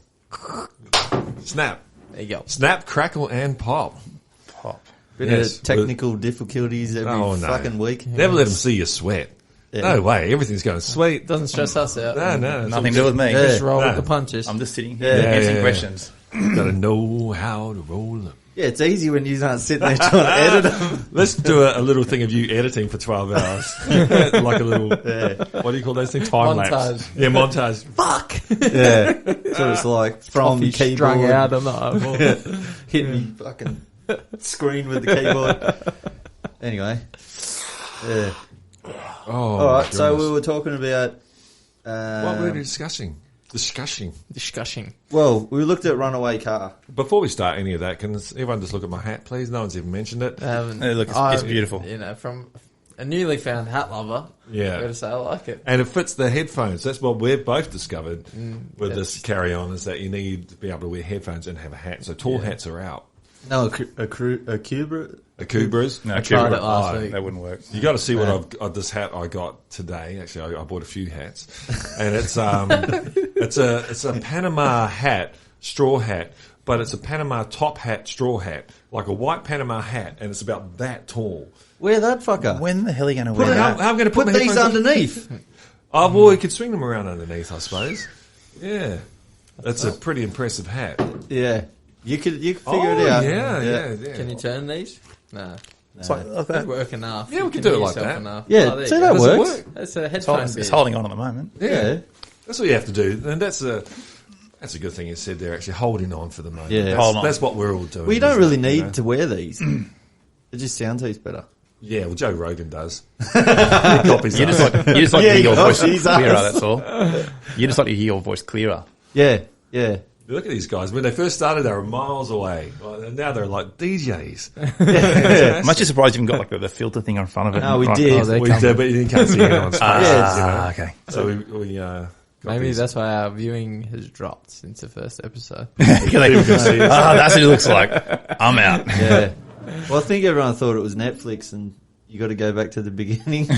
Snap. There you go. Snap, crackle, and pop. Pop. Bit Yes, of technical difficulties every Oh, no. fucking week. Never let them see you sweat. Yeah. No way. Everything's going sweet. Doesn't stress us out. No. it's Nothing to do with me. Yeah. Just roll No. with the punches. I'm just sitting Yeah. here answering Yeah. questions. Got to know how to roll them. Yeah, it's easy when you aren't sitting there trying to edit them. Let's do a little thing of you editing for 12 hours. Like a little, what do you call those things? Time lapse. Montage. Yeah, montage. Fuck. Yeah. So it's like from Coffee keyboard, strung out on the eyeball. hitting the fucking screen with the keyboard. Anyway. Yeah. Oh, All right, so we were talking about... what were we discussing? Discussing. Well, we looked at runaway car. Before we start any of that, can everyone just look at my hat, please? No one's even mentioned it. Hey, look, it's beautiful. You know, from a newly found hat lover. Yeah. I gotta say, I like it. And it fits the headphones. That's what we've both discovered with this carry-on, is that you need to be able to wear headphones and have a hat. So tall hats are out. No, a Cubra. Akubras. No, tried Cubra. it last week. That wouldn't work. You got to see what this hat I got today. Actually, I bought a few hats, and it's a Panama hat, straw hat, but it's a Panama top hat, straw hat, like a white Panama hat, and it's about that tall. Wear that fucker. When the hell are you going to How wear that? am I going to put Put my these headphones on? underneath. Oh, well, you could swing them around underneath, I suppose. Yeah, that's a pretty impressive hat. Yeah. You could figure it out. Yeah. Can you turn these? No. It's like They that. work enough. Yeah, we You can can do it hear like yourself that. enough. Yeah, there you see, go. that Does it works. work? That's a It's headphone holding, bit. it's holding on at the moment. Yeah. That's what you have to do, and that's a good thing you said there. Actually, holding on for the moment. Yeah. that's, Hold on. that's what we're all doing. Well, you don't isn't really it, need you know? to wear these. It just sounds better. Yeah, well, Joe Rogan does. He copies You just us. like to Yeah, hear your oh, voice Jesus. clearer, that's all. You just like to hear your voice clearer. Yeah. Yeah. Look at these guys. When they first started, they were miles away. Well, now they're like DJs. I'm actually surprised you haven't got like the filter thing on front of it. No, we Right. did. Oh, they We come- did, but you can't see anyone's face. Yeah. Okay. So we got Maybe these. that's why our viewing has dropped since the first episode. That's what it looks like. I'm out. Yeah. Well, I think everyone thought it was Netflix and you got to go back to the beginning. Don't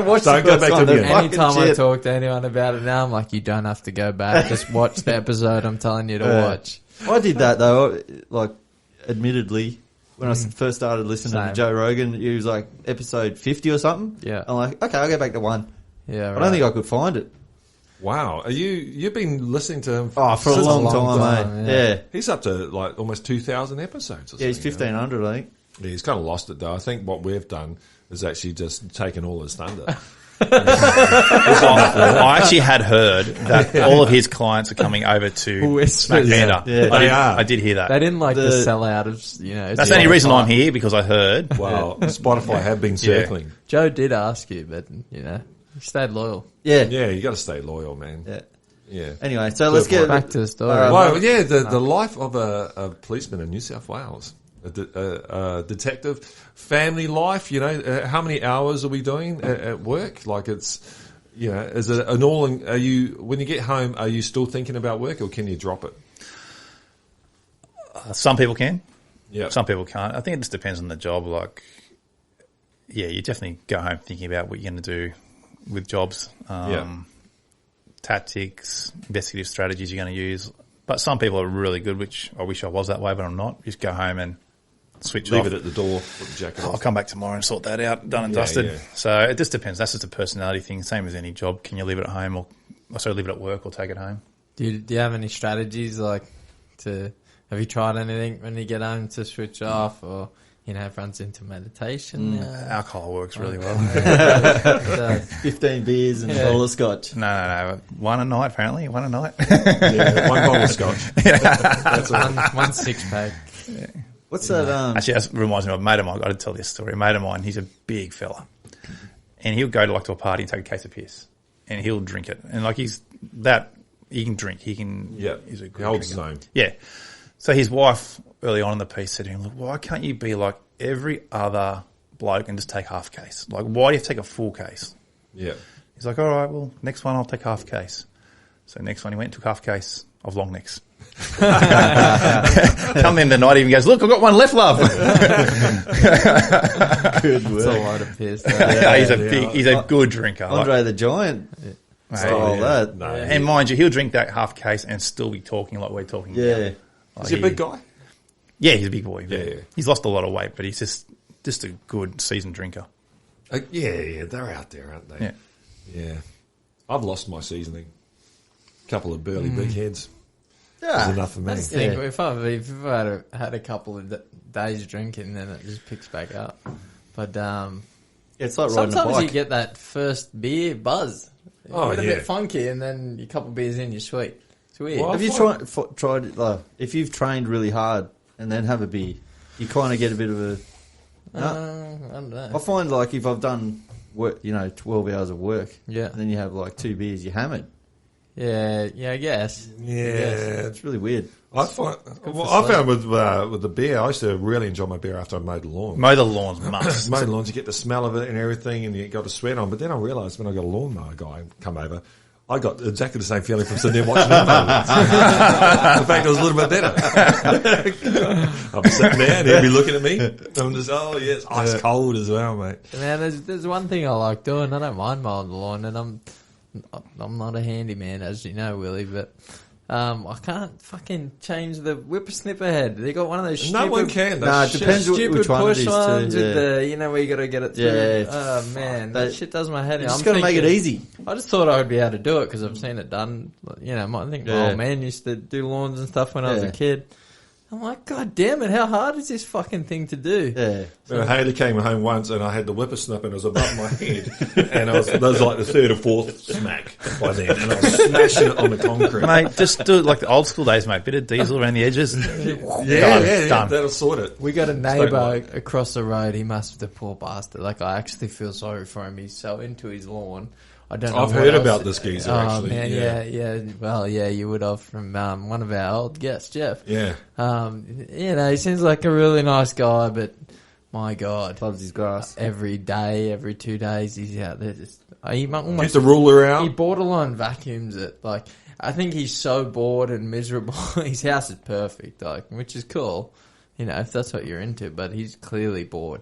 watch Don't the go first back to one. the They're beginning. fucking Anytime I shit. talk to anyone about it now, I'm like, you don't have to go back. Just watch the episode I'm telling you to watch. I did that though. Like, admittedly, when I first started listening to Same. Joe Rogan, he was like episode 50 or something. Yeah. I'm like, okay, I'll go back to 1. Yeah, I don't think I could find it. Wow, you've been listening to him Oh, for a since- long long time, time, mate. yeah. Yeah. He's up to like almost 2,000 episodes. Or Yeah, he's something, 1,500, I think. Yeah, he's kind of lost it though. I think what we've done is actually just taken all his thunder. I actually had heard that all of his clients are coming over to Whispers. Panda. Yeah. They are. I did hear that. They didn't like the The- sellout of, That's the only reason I'm here, because I heard. Well, Spotify have been circling. Joe did ask you, but, you stayed loyal. Yeah. Yeah, you got to stay loyal, man. Yeah. Yeah. Anyway, so let's get Back to the story. Well, yeah, the life of a policeman in New South Wales, a detective, family life. How many hours are we doing at work? Like it's, is it an all? Are you when you get home? Are you still thinking about work, or can you drop it? Some people can. Yeah. Some people can't. I think it just depends on the job. Like, yeah, you definitely go home thinking about what you're going to do with jobs. Tactics, investigative strategies you're going to use. But some people are really good, which I wish I was that way, but I'm not. Just go home and switch Leave off. it at the door. Put the jacket I'll off. come back tomorrow and sort that out, done and Yeah, dusted. yeah. So it just depends. That's just a personality thing. Same as any job. Can you leave it at home or leave it at work or take it home? Do you have any strategies, have you tried anything when you get home to switch off, or, everyone's into meditation? Alcohol works really well. So, 15 beers and a bottle of scotch. No. One a night, apparently. One a night. Yeah, one bottle of scotch. That's all. one 6-pack. What's that? Actually, that reminds me of a mate of mine. I've got to tell this story. A mate of mine, he's a big fella. And he'll go to a party and take a case of piss. And he'll drink it. And he can drink. He's a good he holds his drinker. own. Yeah. So his wife, early on in the piece, said to him, look, why can't you be like every other bloke and just take half a case? Like, why do you have to take a full case? Yeah. He's like, all right, well, next one I'll take half a case. So next one he went and took half a case of long necks. Come in the night, he even goes, look, I've got one left, love. Good It's a work. lot of piss. He's a good drinker. Andre the Giant. Like, Style that. No. and mind you, he'll drink that half case and still be talking like we're talking now. Yeah. Is he a big guy? Yeah, he's a big boy. Yeah. He's lost a lot of weight, but he's just a good seasoned drinker. Yeah, they're out there, aren't they? Yeah. Yeah. I've lost my seasoning. Couple of burly big heads. Yeah. Is enough for me. That's the thing. If I've had a couple of days drinking, then it just picks back up. But It's like riding a sometimes you bike. get that first beer buzz. Oh, It's a yeah. bit funky, and then a couple of beers in, you're sweet. It's weird. Well, Have you tried like, if you've trained really hard and then have a beer, you kind of get a bit of a... I don't know. I find like if I've done work, 12 hours of work, Yeah. and then you have like 2 beers, you're hammered. Yeah, I guess. Yeah. It's really weird. I found with the beer, I used to really enjoy my beer after I mowed the lawn. Mow the lawns must. Mowed the lawns, you get the smell of it and everything, and you got the sweat on. But then I realised when I got a lawnmower guy come over, I got exactly the same feeling from sitting there watching him mow. In fact, it was a little bit better. I'm sitting there and he'd be looking at me. I'm just, it's ice cold as well, mate. Man, there's one thing I like doing. I don't mind mowing the lawn, and I'm not a handyman, as you know, Willie, but I can't fucking change the whippersnipper head. They got one of those stupid... No one can. Nah, it depends Stupid which one it push is ones too. with Yeah. the, where you got to get it through. Yeah. Oh, man, that shit does my head in. You just I'm got to make it thinking- easy. I just thought I would be able to do it because I've seen it done. I think my Yeah. old man used to do lawns and stuff when I was a Yeah. kid. I'm like, God damn it, how hard is this fucking thing to do? Yeah. Haley came home once and I had the whippersnipper and it was above my head. And that was like the third or fourth smack by then. And I was smashing it on the concrete. Mate, just do it like the old school days, mate. Bit of diesel around the edges. Yeah, Done. that'll sort it. We got a Don't neighbour like across the road. He must, the poor bastard. Like, I actually feel sorry for him. He's so into his lawn. I don't know. I've what heard else- about this geezer, actually. Man, Yeah. yeah. Well, yeah, you would have from one of our old guests, Jeff. Yeah. He seems like a really nice guy, but my God, Loves his grass. every day, every 2 days, he's out there. He Get almost the ruler he out. borderline vacuums it. Like, I think he's so bored and miserable. His house is perfect, which is cool, if that's what you're into. But he's clearly bored,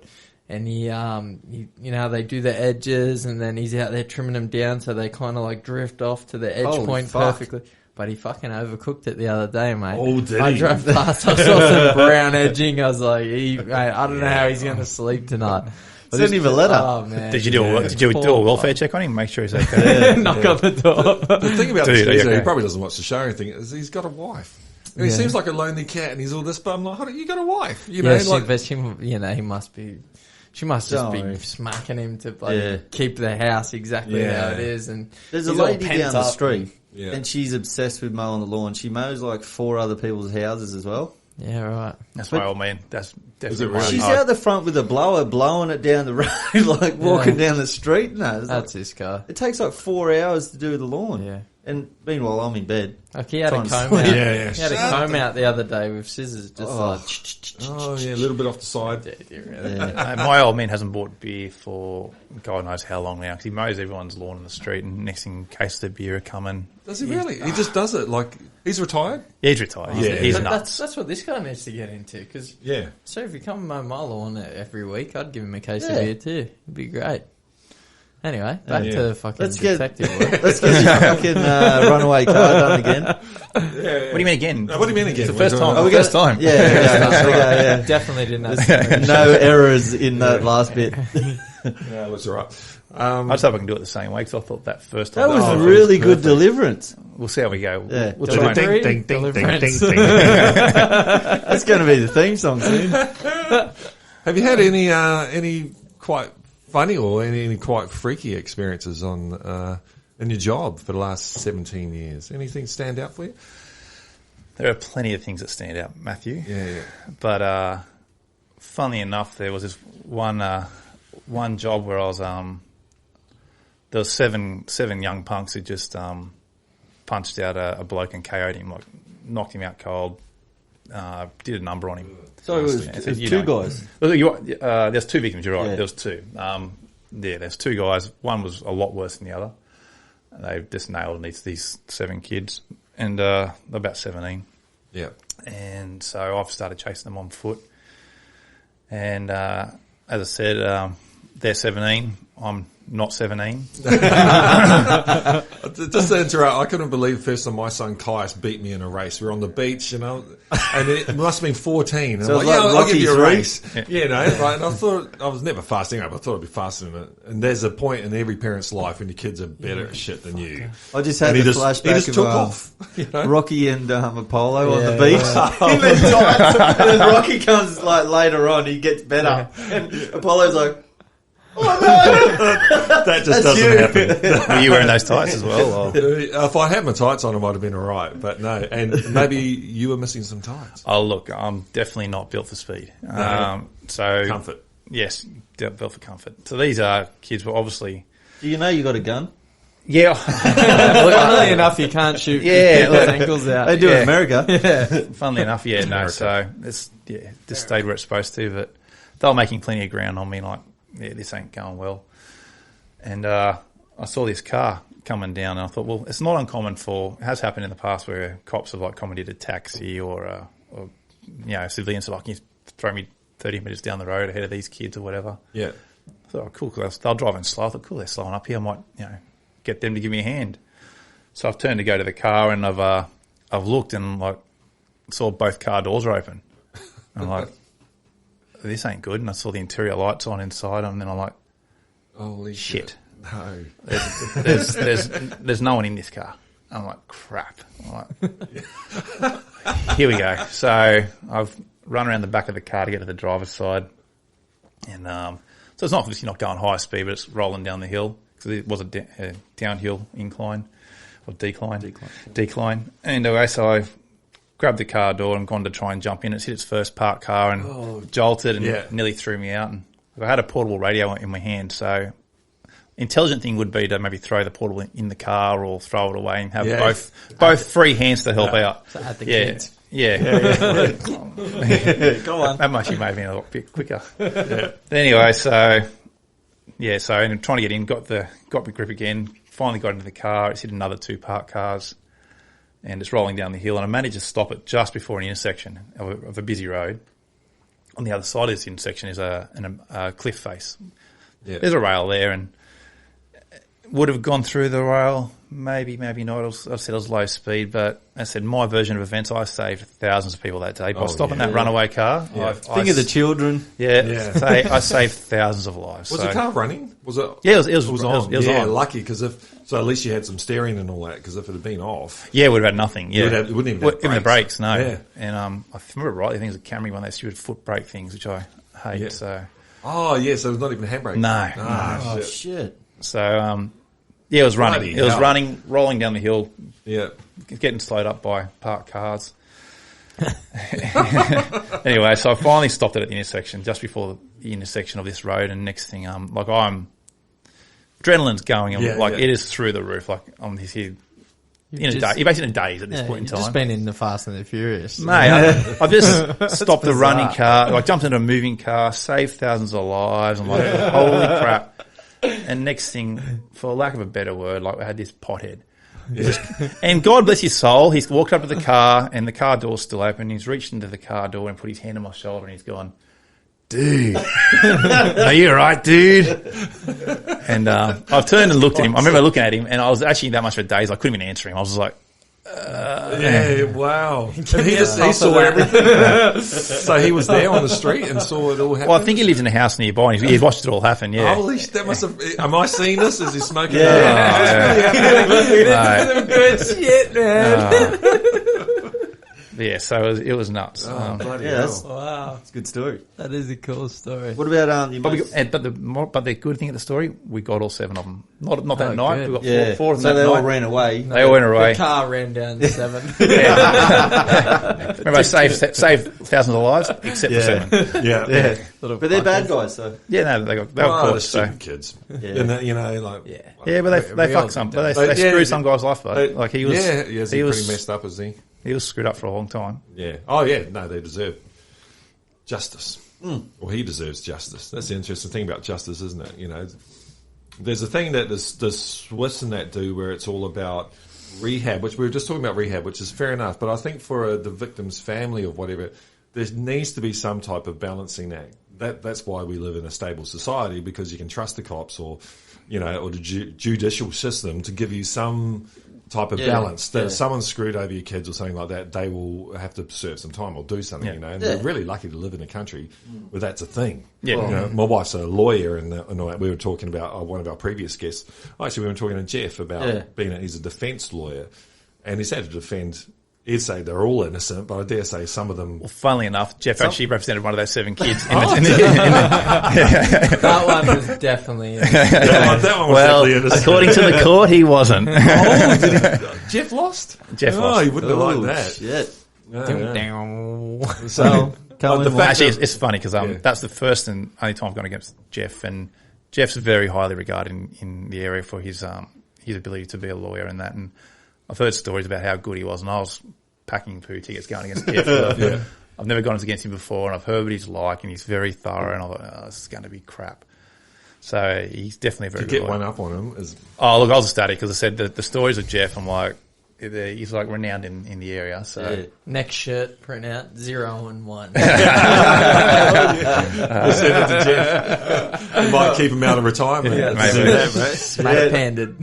and he they do the edges, and then he's out there trimming them down so they kind of like drift off to the edge Holy point fuck. perfectly. but he fucking overcooked it the other day, mate. Oh, did I he? drove past, I saw some brown edging. I was like, mate, I don't know how he's going to sleep tonight. Send him a letter. Oh, man. Did you do a welfare check on him? Make sure he's okay. Knock on the door. The thing about Dude, this geezer, okay. he probably doesn't watch the show or anything, is he's got a wife. And he Yeah. seems like a lonely cat, and he's all this, but I'm like, you got a wife, you know? Yeah, like, but she, he must be. She must just Don't be worry. smacking him to like Yeah. keep the house exactly Yeah. how it is. And There's a he's all lady pent down the up. street, Yeah. and she's obsessed with mowing the lawn. She mows like 4 other people's houses as well. Yeah, right. That's my old man. That's definitely really? She's my out the front with a blower, blowing it down the road, like walking down the street. No, it's That's like, his car. it takes like 4 hours to do the lawn. Yeah. And meanwhile, I'm in bed. Like he had a Trying to comb sleep. out. Yeah, yeah. He had a comb out the other day with scissors, just like. oh, yeah, a little bit off the side. Yeah. My old man hasn't bought beer for God knows how long now because he mows everyone's lawn in the street and next thing cases of beer are coming. Does he really? He just does it. Like, he's retired? Yeah, he's retired. Yeah. He's But nuts. that's what this guy needs to get into. Because Yeah. so if you come and mow my lawn every week, I'd give him a case of Yeah. beer too. It'd be great. Anyway, back Yeah. to fucking Let's get- detective work. Let's get your fucking runaway car done again. What do you mean again? What do you mean again? It's the first time. Oh, we First got- time. Yeah, yeah. Definitely didn't have No errors in that last bit. Yeah, that's all right. I just hope I can do it the same way because I thought that first That time. was Oh, really that was good perfect. deliverance. We'll see how we go. Yeah. We'll Ding, try. ding, Delivery, ding, ding, ding, ding, deliverance. ding. That's going to be the theme song soon. Have you had any quite funny or any quite freaky experiences on in your job for the last 17 years? Anything stand out for you? There are plenty of things that stand out, Matthew. Yeah. But funnily enough, there was this one job where I was there was seven young punks who just punched out a bloke and KO'd him, like knocked him out cold, did a number on him. So it was, Yeah, it was you two know. guys. There's 2 victims. You're right. Yeah. There was 2. There's 2 guys. One was a lot worse than the other. They just nailed these 7 kids, and they're about 17. Yeah. And so I've started chasing them on foot. And as I said, they're 17. I'm not 17. Just to interrupt, I couldn't believe the first time my son Caius beat me in a race. We were on the beach, and it must have been 14. And So I'm it was like, like I'll Rocky give you a III? race. Yeah, right? And I thought, I was never fasting up. I thought I'd be faster than it. And there's a point in every parent's life when your kids are better at shit than you. I just had And the he just flashback took of off. You know? Rocky and Apollo on the Yeah. beach. Him and Giants. And then Rocky comes like later on, he gets better. And Apollo's like, That just That's doesn't you. happen. Were you wearing those tights as well? Or? If I had my tights on, it might have been all right. But no, and maybe you were missing some tights. Oh, look, I'm definitely not built for speed. So Comfort. Yes, built for comfort. So these kids were obviously... do you know you got a gun? Yeah. Funnily enough, you can't shoot Yeah, people's look. ankles out. They do Yeah. in America. Funnily enough, yeah, no. So it's just stayed where it's supposed to, but they were making plenty of ground on me. Like, yeah, this ain't going well. And I saw this car coming down, and I thought, well, it's not uncommon for. It has happened in the past where cops have like commandeered a taxi or civilians are like, you throw me 30 minutes down the road ahead of these kids or whatever. Yeah. I thought, oh, cool, because they're driving slow. I thought, cool, they're slowing up here. I might, get them to give me a hand. So I've turned to go to the car, and I've looked and like saw both car doors are open. And I'm like, this ain't good. And I saw the interior lights on inside, and then I'm like, Holy shit. No. There's no one in this car. I'm like, crap. I'm like, here we go. So I've run around the back of the car to get to the driver's side, and so it's not obviously not going high speed, but it's rolling down the hill because it was a downhill incline or decline. And anyway, so I grabbed the car door and gone to try and jump in. It's hit its first parked car and jolted and nearly threw me out. And I had a portable radio in my hand, so intelligent thing would be to maybe throw the portable in the car or throw it away and have both free hands to help out. So at the kids. Yeah. Go on. That much you made me a lot bit quicker. Anyway, so I'm trying to get in, got my grip again, finally got into the car. It's hit another 2 parked cars and it's rolling down the hill, and I managed to stop it just before an intersection of a busy road. On the other side of this intersection is a cliff face. Yeah. There's a rail there, and would have gone through the rail. Maybe not. I said it was low speed, but I said my version of events, I saved thousands of people that day by stopping that runaway car. Yeah. Think of the children. I saved thousands of lives. Was the car running? Was it? Yeah, it was on. It was on. Lucky, because so at least you had some steering and all that, because if it had been off... Yeah, it would have had nothing. Yeah. It wouldn't even have even the brakes, no. Yeah. And if I remember rightly, I think it was a Camry one, they stupid foot brake things, which I hate. Yeah. So Oh, yeah, so it was not even a handbrake. No. Oh, shit. shit. So, yeah, it was running. Bloody It was hell. running, rolling down the hill, Yeah. getting slowed up by parked cars. Anyway, so I finally stopped it at the intersection, just before the intersection of this road, and next thing, adrenaline's going, and it is through the roof. Like I'm here you're basically in a daze at this point in time. Just been in the Fast and the Furious, Mate, I just stopped the running car. I jumped into a moving car, saved thousands of lives. I'm like, holy crap! And next thing, for lack of a better word, like I had this pothead. And God bless his soul, he's walked up to the car and the car door's still open. He's reached into the car door and put his hand on my shoulder and he's gone, dude, are you alright, dude? And I've turned and looked at him. I remember looking at him and I was actually in that much of a daze, I couldn't even answer him. I was just like, yeah, wow. And he saw everything. So he was there on the street and saw it all happen. well, I think he lives in a house nearby and he's watched it all happen, yeah. Holy shit, that must have... Am I seeing this? Is he smoking? Good shit, man. Yeah, so it was nuts. Bloody Yeah, that's, hell. Wow, that's a good story. that is a cool story. What about but the good thing of the story, we got all 7 of them. Not that night, good. we got four of them so that they all night. ran away. They all went away. The car ran down the 7. Remember, I saved thousands of lives, except for 7. Yeah. But they're bad guys, so Yeah, no, they were Oh, caught. So. stupid kids. Yeah. And that, like... Yeah, but they fucked some. But they screwed some guy's life, though. Like he was, he's pretty messed up, is he? he was screwed up for a long time. Yeah. Oh, yeah. No, they deserve justice. Well, he deserves justice. That's the interesting thing about justice, isn't it? There's a thing that the Swiss and that do where it's all about rehab, which we were just talking about rehab, which is fair enough. But I think for the victim's family or whatever, there needs to be some type of balancing act. That's why we live in a stable society, because you can trust the cops or the judicial system to give you some type of balance. That if someone's screwed over your kids or something like that, they will have to serve some time or do something, And we're really lucky to live in a country where that's a thing. Yeah. My wife's a lawyer, and we were talking about one of our previous guests. Actually, we were talking to Jeff about he's a defence lawyer, and he's had to defend. He'd say they're all innocent, but I dare say some of them... Well, funnily enough, Jeff actually represented one of those 7 kids. That one was definitely. that one was definitely innocent. According to the court, he wasn't. Jeff lost? Jeff lost. He wouldn't have liked that. shit. So, Actually, it's funny because that's the first and only time I've gone against Jeff, and Jeff's very highly regarded in the area for his ability to be a lawyer and that. And I've heard stories about how good he was, and I was packing poo tickets going against Jeff. I've never gone against him before, and I've heard what he's like, and he's very thorough, and I thought, this is going to be crap. So he's definitely a very to good get lawyer. one up on him is... Oh, look, I was ecstatic because I said the stories of Jeff, I'm like, he's like renowned in the area. So Next shirt, print out 0 and 1. We'll send it to Jeff. We might keep him out of retirement. Yeah, Let's maybe. do that, mate. Smack panded.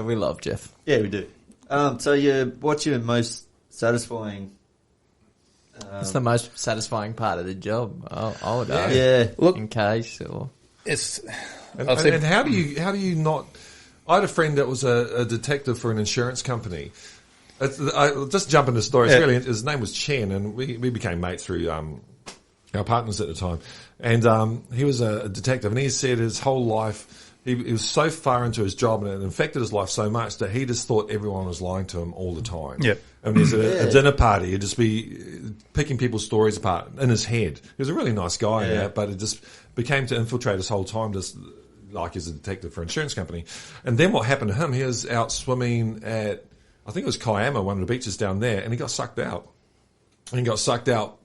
We love Jeff. Yeah, we do. So what's your most satisfying... It's the most satisfying part of the job. I would argue. Yeah. Look, In case or it's... And how do you not... I had a friend that was a detective for an insurance company. I'll just jump into the story. It's really, his name was Chen, and we became mates through our partners at the time. And he was a detective, and he said his whole life he was so far into his job, and it infected his life so much that he just thought everyone was lying to him all the time. Yeah. And there's a dinner party, he'd just be picking people's stories apart in his head. He was a really nice guy, but it just became to infiltrate his whole time, just like as a detective for an insurance company. And then what happened to him, he was out swimming at, I think it was Kiama, one of the beaches down there, and he got sucked out. And he got sucked out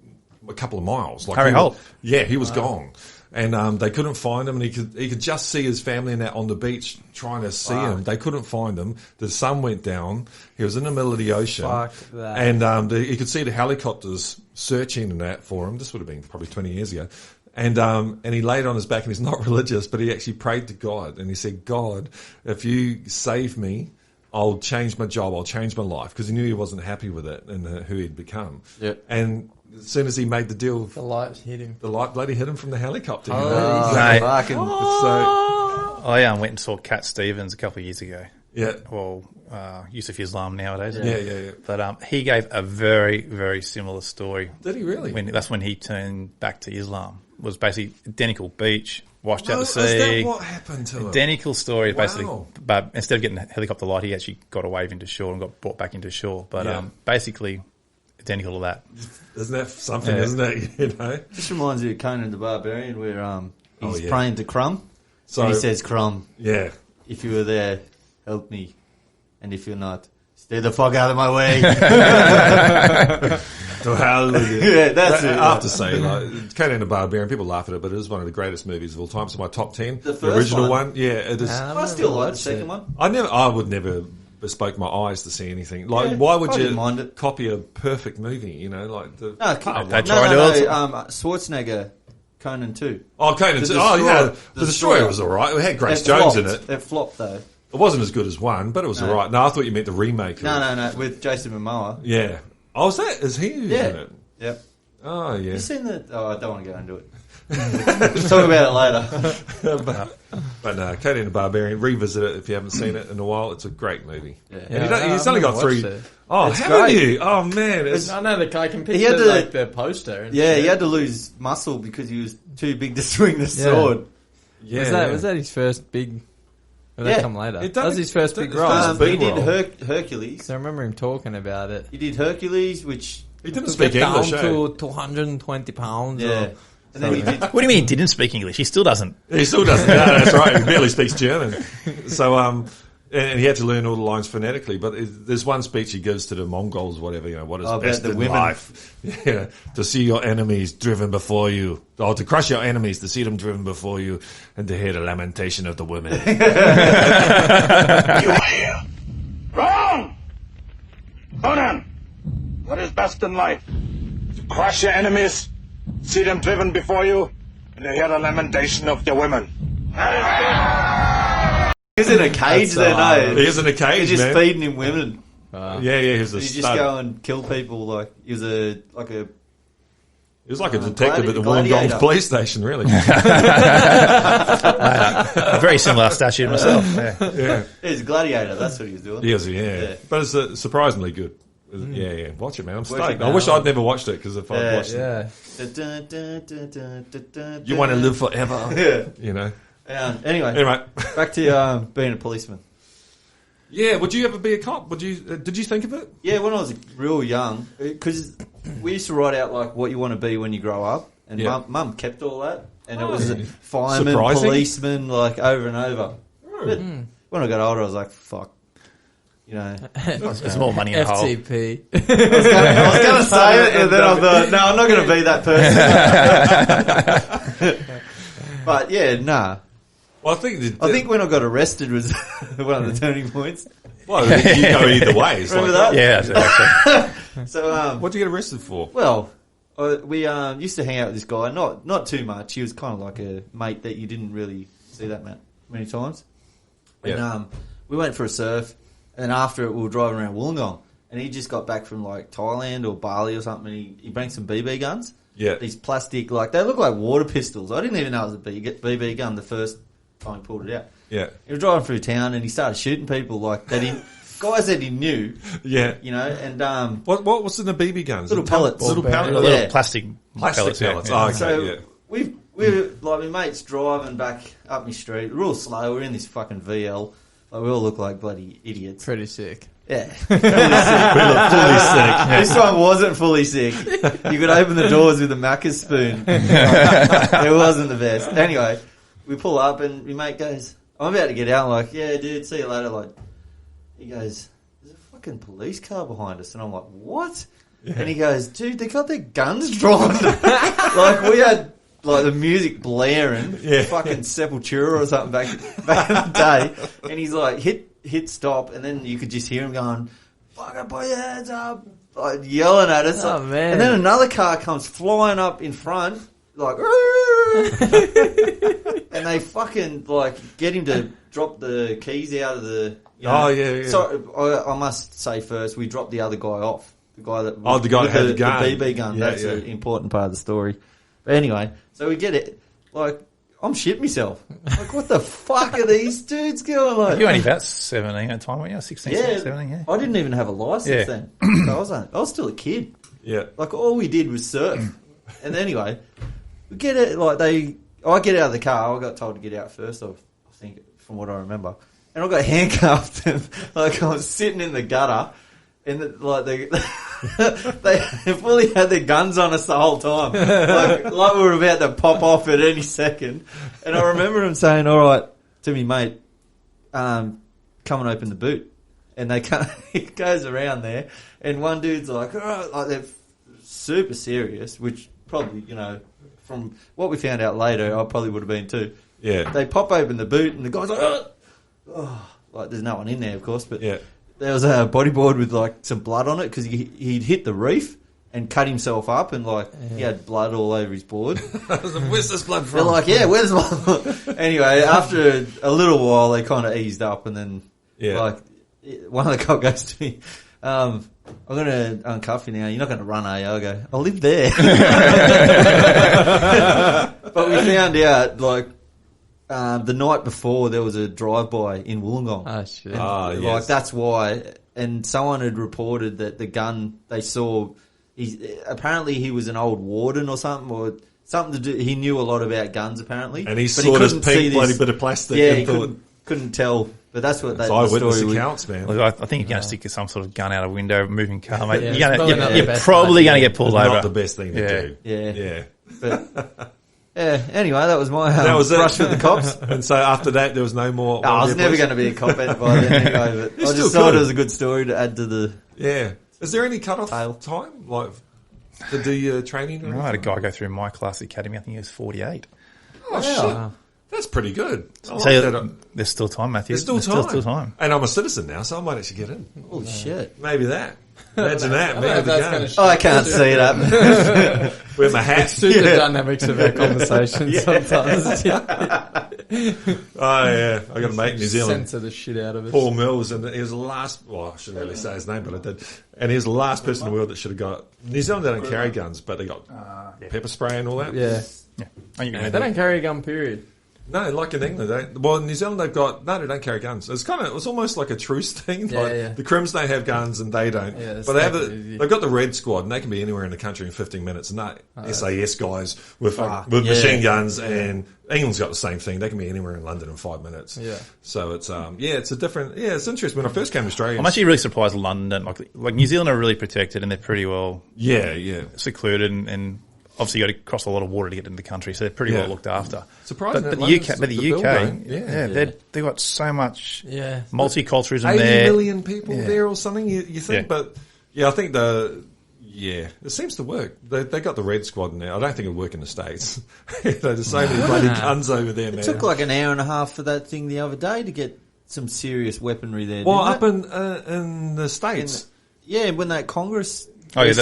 a couple of miles. Harry Holt. Yeah, he was gone. and they couldn't find him, and he could just see his family and that on the beach trying to see him. They couldn't find him. The sun went down. He was in the middle of the ocean. Fuck that. And he could see the helicopters searching and that for him. This would have been probably 20 years ago. And he laid on his back, and he's not religious, but he actually prayed to God, and he said, God, if you save me, I'll change my job, I'll change my life, because he knew he wasn't happy with it and who he'd become. Yep. And as soon as he made the deal, The lights hit him. the light bloody hit him from the helicopter. you Oh, know? Mate. fucking. So, I went and saw Cat Stevens a couple of years ago. yeah. Well, Yusuf Islam nowadays. Yeah. But he gave a very, very similar story. Did he really? That's when he turned back to Islam. It was basically identical beach, washed out Oh, the is sea. that what happened to him? Identical story, basically. Wow. But instead of getting a helicopter light, he actually got a wave into shore and got brought back into shore. But Yeah. basically, identical to that. Isn't that something, Yeah. isn't it? You know? Just reminds me of Conan the Barbarian, where he's yeah. praying to Crumb, So, and he says, "Crumb, yeah. if you were there, help me, and if you're not, stay the fuck out of my way." So hallelujah. Yeah, that's it. I have to say, like, Conan the Barbarian, people laugh at it, but it is one of the greatest movies of all time. So my top 10. The first original one? one. Yeah, it is. I still like the second one. I would never bespoke my eyes to see anything. Like, Yeah, why would I you didn't mind it. copy a perfect movie, you know, like the... They tried it. Schwarzenegger, Conan 2. Oh, Conan, The oh yeah, Destroyer. The Destroyer was alright. It had Grace It Jones flopped. in it. It flopped, though. It wasn't as good as one, but it was No. alright. No, I thought you meant the remake. No, with Jason Momoa. Yeah. Oh, is he in Yeah. it? Yep. Oh, yeah. You seen the... Oh, I don't want to go into it. Let's talk about it later. But no, Conan the Barbarian, revisit it if you haven't seen it in a while. It's a great movie. Yeah. And he's only got I've 3... watched it. Oh, It's haven't great. you? Oh, man. It's, I know I can He had picture to- like the poster. And Yeah, shit. he had to lose muscle because he was too big to swing the sword. yeah. Was that his first big? Or Yeah. that come later? It That was his first big role. first big He did role. Hercules. So I remember him talking about it. He did Hercules, which... He didn't speak English, down eh? to 220 pounds. Yeah. And then he did... What do you mean he didn't speak English? He still doesn't. He still doesn't. No, that's right. He barely speaks German. So, and he had to learn all the lines phonetically. But there's one speech he gives to the Mongols, whatever, you know, what is Oh, best about the in women. life. Yeah, to see your enemies driven before you. Or to crush your enemies, to see them driven before you, and to hear the lamentation of the women. You hear? Wrong! Conan, what is best in life? To crush your enemies, see them driven before you, and to hear the lamentation of your women. He's in a cage then, eh? He is in a cage, He's just man. feeding him women. Yeah, he was a He just stud. go and kill people like... He was a He was like a detective at the Wollongong gladiator. police station, really. A very similar statue myself. Yeah. Yeah. He's a gladiator, that's what he was doing. He is, yeah. Yeah. But it's surprisingly good. Yeah. Watch it, man. I'm Watch stoked. it, I man. wish I'd never watched it, because if I'd Yeah. watched it, Yeah. you want to live forever, Yeah. you know. Anyway, Anyway. back to being a policeman. Yeah, would you ever be a cop? Did you think of it? Yeah, when I was real young, because we used to write out like what you want to be when you grow up, and Yeah. mum kept all that, and it Oh, was yeah. fireman, Surprising. policeman, like over and over. But when I got older, I was like, fuck, you know. There's more money in the hole. FTP. I was going to say it, and then I thought, no, I'm not going to be that person. But yeah, nah. Well, I think when I got arrested was one of the turning points. well, you go either way. It's Remember like, that? Yeah, exactly. So, What'd you get arrested for? well, we used to hang out with this guy. Not too much. He was kind of like a mate that you didn't really see that many times. And Yeah. we went for a surf, and after it, we were driving around Wollongong, and he just got back from like Thailand or Bali or something. And he brings some BB guns. Yeah. These plastic, like they look like water pistols. I didn't even know it was a BB gun the first time he pulled it out. Yeah. He was driving through town and he started shooting people like that. Guys that he knew, Yeah. you know, and What's in the BB guns? Little pellets. Little Ball pellets. A little Yeah. plastic Plastic pellets. Yeah. Oh, okay, so yeah. we were like my mates driving back up my street, real slow. We're in this fucking VL. Like, we all look like bloody idiots. Pretty sick. Yeah, fully sick. This one wasn't fully sick. You could open the doors with a Macca's spoon. It wasn't the best. Anyway, we pull up and my mate goes, "I'm about to get out." I'm like, "Yeah, dude, see you later." Like, he goes, "There's a fucking police car behind us," and I'm like, "What?" Yeah. And he goes, "Dude, they got their guns drawn." Like we had like the music blaring, fucking Sepultura or something back in the day, and he's like hit stop, and then you could just hear him going, "Fucking put your hands up!" Like yelling at us. Oh, man. And then another car comes flying up in front, like, and they fucking like get him to drop the keys out of the. Oh yeah. So I must say first, we dropped the other guy off. The guy that the guy that had the gun. The BB gun. That's an important part of the story. But anyway, so we get it. Like, I'm shit myself. Like, what the fuck are these dudes going like? You were only about 17 at the time, weren't you? 16, 17, yeah. I didn't even have a license then. So I was still a kid. Yeah. Like, all we did was surf. And anyway, we get it, like, I get out of the car. I got told to get out first, I think, from what I remember. And I got handcuffed. And, like, I was sitting in the gutter. And, they fully had their guns on us the whole time. Like we were about to pop off at any second. And I remember him saying, all right, to me, mate, come and open the boot. And he goes around there. And one dude's like, oh, like they're super serious, which probably, from what we found out later, I probably would have been too. Yeah. They pop open the boot and the guy's like, oh, like there's no one in there, of course, but there was a bodyboard with like some blood on it because he'd hit the reef and cut himself up and he had blood all over his board. Where's this blood from? They're like, where's the blood? Anyway, after a little while, they kind of eased up and then like one of the cops goes to me, I'm going to uncuff you now. You're not going to run, are you? I go, I live there. But we found out like the night before there was a drive-by in Wollongong. Oh, shit. Like that's why. And someone had reported that the gun they saw, apparently he was an old warden or something to do. He knew a lot about guns apparently. And he saw this pink bloody bit of plastic. Yeah, he couldn't tell. But that's what that eyewitness accounts, man. Look, I think you're going to stick some sort of gun out a window, moving car, mate. Yeah, you're probably going to get pulled over. Not the best thing to do. Yeah. But anyway, that was my brush with the cops. And so after that, there was no more. I was never going to be a cop by then anyway. But I just thought it was a good story to add to the. Yeah. Is there any cut-off time, like, to do your training? I had a guy go through my class academy. I think he was 48. Oh, shit. That's pretty good. There's still time, Matthew. There's still time. And I'm a citizen now, so I might actually get in. Holy shit. Maybe that. Imagine that. Me with the gun. I can't see it happening. With my hat. Suit the dynamics of our conversation sometimes. Oh, yeah. I got a mate in New Zealand. Censor the shit out of it. Paul Mills, and he was the last, I shouldn't really say his name, but I did. And he was the last person in the world that should have got, New Zealand, they don't carry guns, but they got pepper spray and all that. Yeah. They don't carry a gun, period. No, like in England, in New Zealand they don't carry guns. It's almost like a truce thing. The Crims don't have guns and they don't. Yeah, but they've got the Red Squad and they can be anywhere in the country in 15 minutes. And SAS guys with machine guns, and England's got the same thing. They can be anywhere in London in 5 minutes. Yeah. So it's it's a different. Yeah, it's interesting. When I first came to Australia, I'm actually really surprised London, like New Zealand, are really protected and they're pretty well secluded and obviously you got to cross a lot of water to get into the country, so they're pretty well looked after. Surprising. But the UK, they've got so much multiculturalism 80 there. 80 million people there or something, you think? But, I think it seems to work. They got the Red Squad now. I don't think it'll work in the States. There's so many bloody guns over there, man. It took like an hour and a half for that thing the other day to get some serious weaponry there. Well, up in the States. When that Congress... there was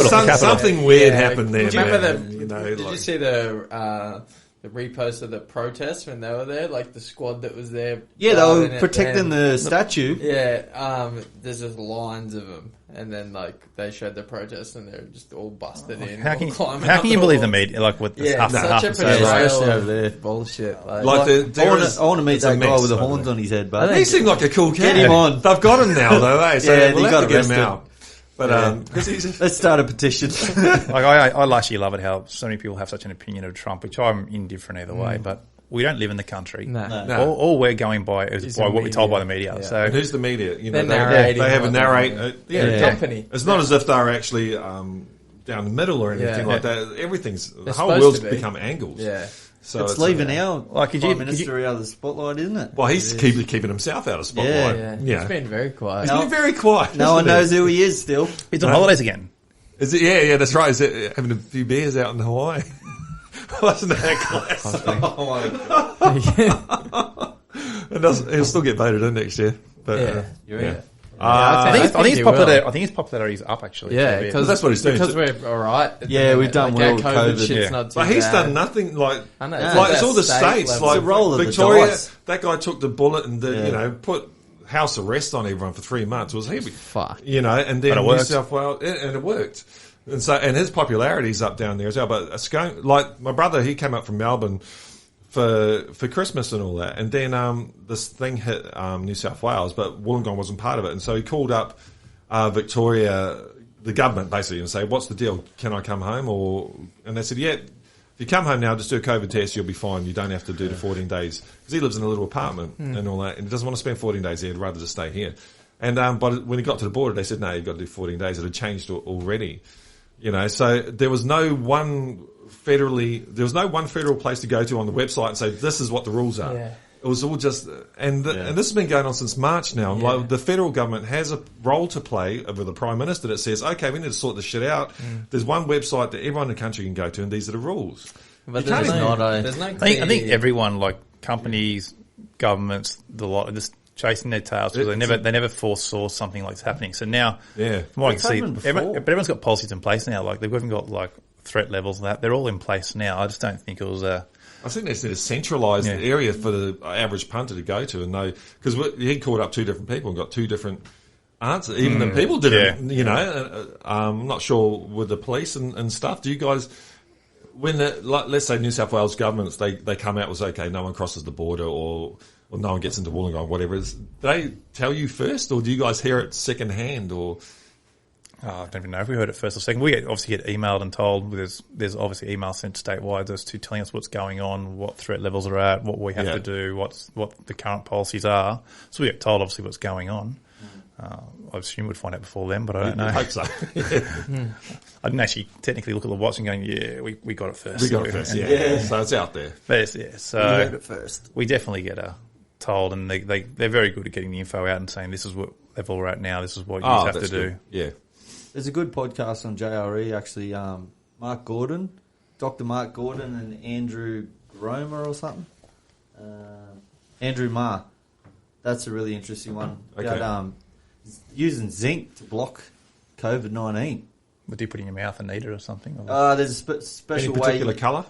something weird happened there. Do you remember did you see the repost of the protests when they were there? Like the squad that was there. Yeah, they were protecting the statue. Yeah, there's just lines of them, and then like they showed the protests, and they're just all busted in. How can you believe the media? Like with this such a especially over there, bullshit. I want to meet that guy with the horns on his head, but he seemed like a cool cat. Get him on. They've got him now, though. So we'll have to get him out. But let's start a petition. I actually love it how so many people have such an opinion of Trump, which I'm indifferent either way. But we don't live in the country. No. All we're going by is by what we're told by the media. Yeah. So and who's the media? They have a narrate. Company. It's not as if they're actually down the middle or anything like that. The whole world's become angles. Yeah. So it's leaving our Prime Minister out of the spotlight, isn't it? Well, he's keeping himself out of the spotlight. Yeah. He's been very quiet. He's been very quiet. No one knows who he is still. He's on holidays again. Is it? Yeah, that's right. Is it having a few beers out in Hawaii? Wasn't that class? Oh my God. He'll still get voted in next year. But, yeah. I think his he popularity. will. I think his popularity is up actually. Yeah, a bit. because that's what he's doing. Because we're all right. We've done well with COVID. Shit's not too But he's bad. done nothing like. I know, It's all the states. level. Like It's a roll of the Victoria, dice. that guy took the bullet and put house arrest on everyone for 3 months. Was he? Fuck. And then But it New worked. South Wales, and it worked. And his popularity's up down there as well. But like my brother, he came up from Melbourne for Christmas and all that, and then this thing hit New South Wales, but Wollongong wasn't part of it, and so he called up Victoria, the government basically, and say, "What's the deal? Can I come home?" And they said, "Yeah, if you come home now, just do a COVID test, you'll be fine. You don't have to do the 14 days because he lives in a little apartment and all that, and he doesn't want to spend 14 days there. He'd rather just stay here." And but when he got to the border, they said, "No, you've got to do 14 days." It had changed already. So there was no one federal place to go to on the website and say, this is what the rules are. Yeah. It was all just, and this has been going on since March now. Yeah. Like, the federal government has a role to play with the Prime Minister that says, okay, we need to sort this shit out. There's one website that everyone in the country can go to, and these are the rules. But You can't there's even- there's no I think everyone, like companies, governments, the lot, are just chasing their tails because they never foresaw something like this happening. So now, Yeah. from what I It's can see, happened before. but everyone's got policies in place now. Like they've even got like threat levels and that. They're all in place now. I just don't think it was a. I think they need a centralised area for the average punter to go to and know, because he called up 2 different people and got 2 different answers. Even the people didn't, I'm not sure with the police and stuff. Do you guys, when let's say New South Wales governments, they come out with, okay, no one crosses the border or no one gets into Wollongong, whatever it is, do they tell you first, or do you guys hear it second hand, or? I don't even know if we heard it first or second. We obviously get emailed and told. There's obviously emails sent statewide as to telling us what's going on, what threat levels are at, what we have to do, what the current policies are. So we get told obviously what's going on. I assume we'd find out before then, but I don't know. I hope so. I didn't actually technically look at the watch and going, yeah, we got it first. We got it first, yeah. So it's out there. But so You heard it first. we definitely get told, and they're very good at getting the info out and saying this is what level we're at now, this is what you have to that's do. good. Yeah. There's a good podcast on JRE, actually. Mark Gordon, Dr. Mark Gordon and Andrew Gromer or something. Andrew Ma. That's a really interesting one. Okay. About, using zinc to block COVID-19. But do you put it in your mouth and eat it or something? Or? There's a Any special particular way. colour?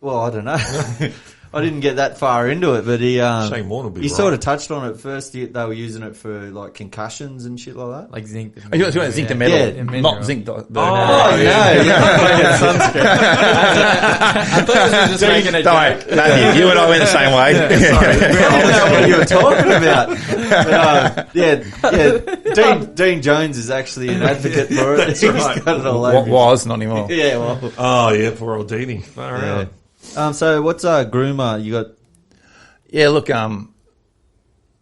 Well, I don't know. I didn't get that far into it, but he Shane Warne will be he right. sort of touched on it first. They were using it for like concussions and shit like that. like zinc. Oh, you want zinc the metal, Yeah, not zinc the Oh, yeah. I thought you were just making a joke. Don't, Matthew, you and I went the same way. I don't know what you were talking about. Yeah. Dean Jones is actually an advocate for it. He's right. got it all What over. was, not anymore. Yeah, well. Oh, yeah, poor old Deanie. Far Yeah. out. So what's groomer? You got Yeah, look,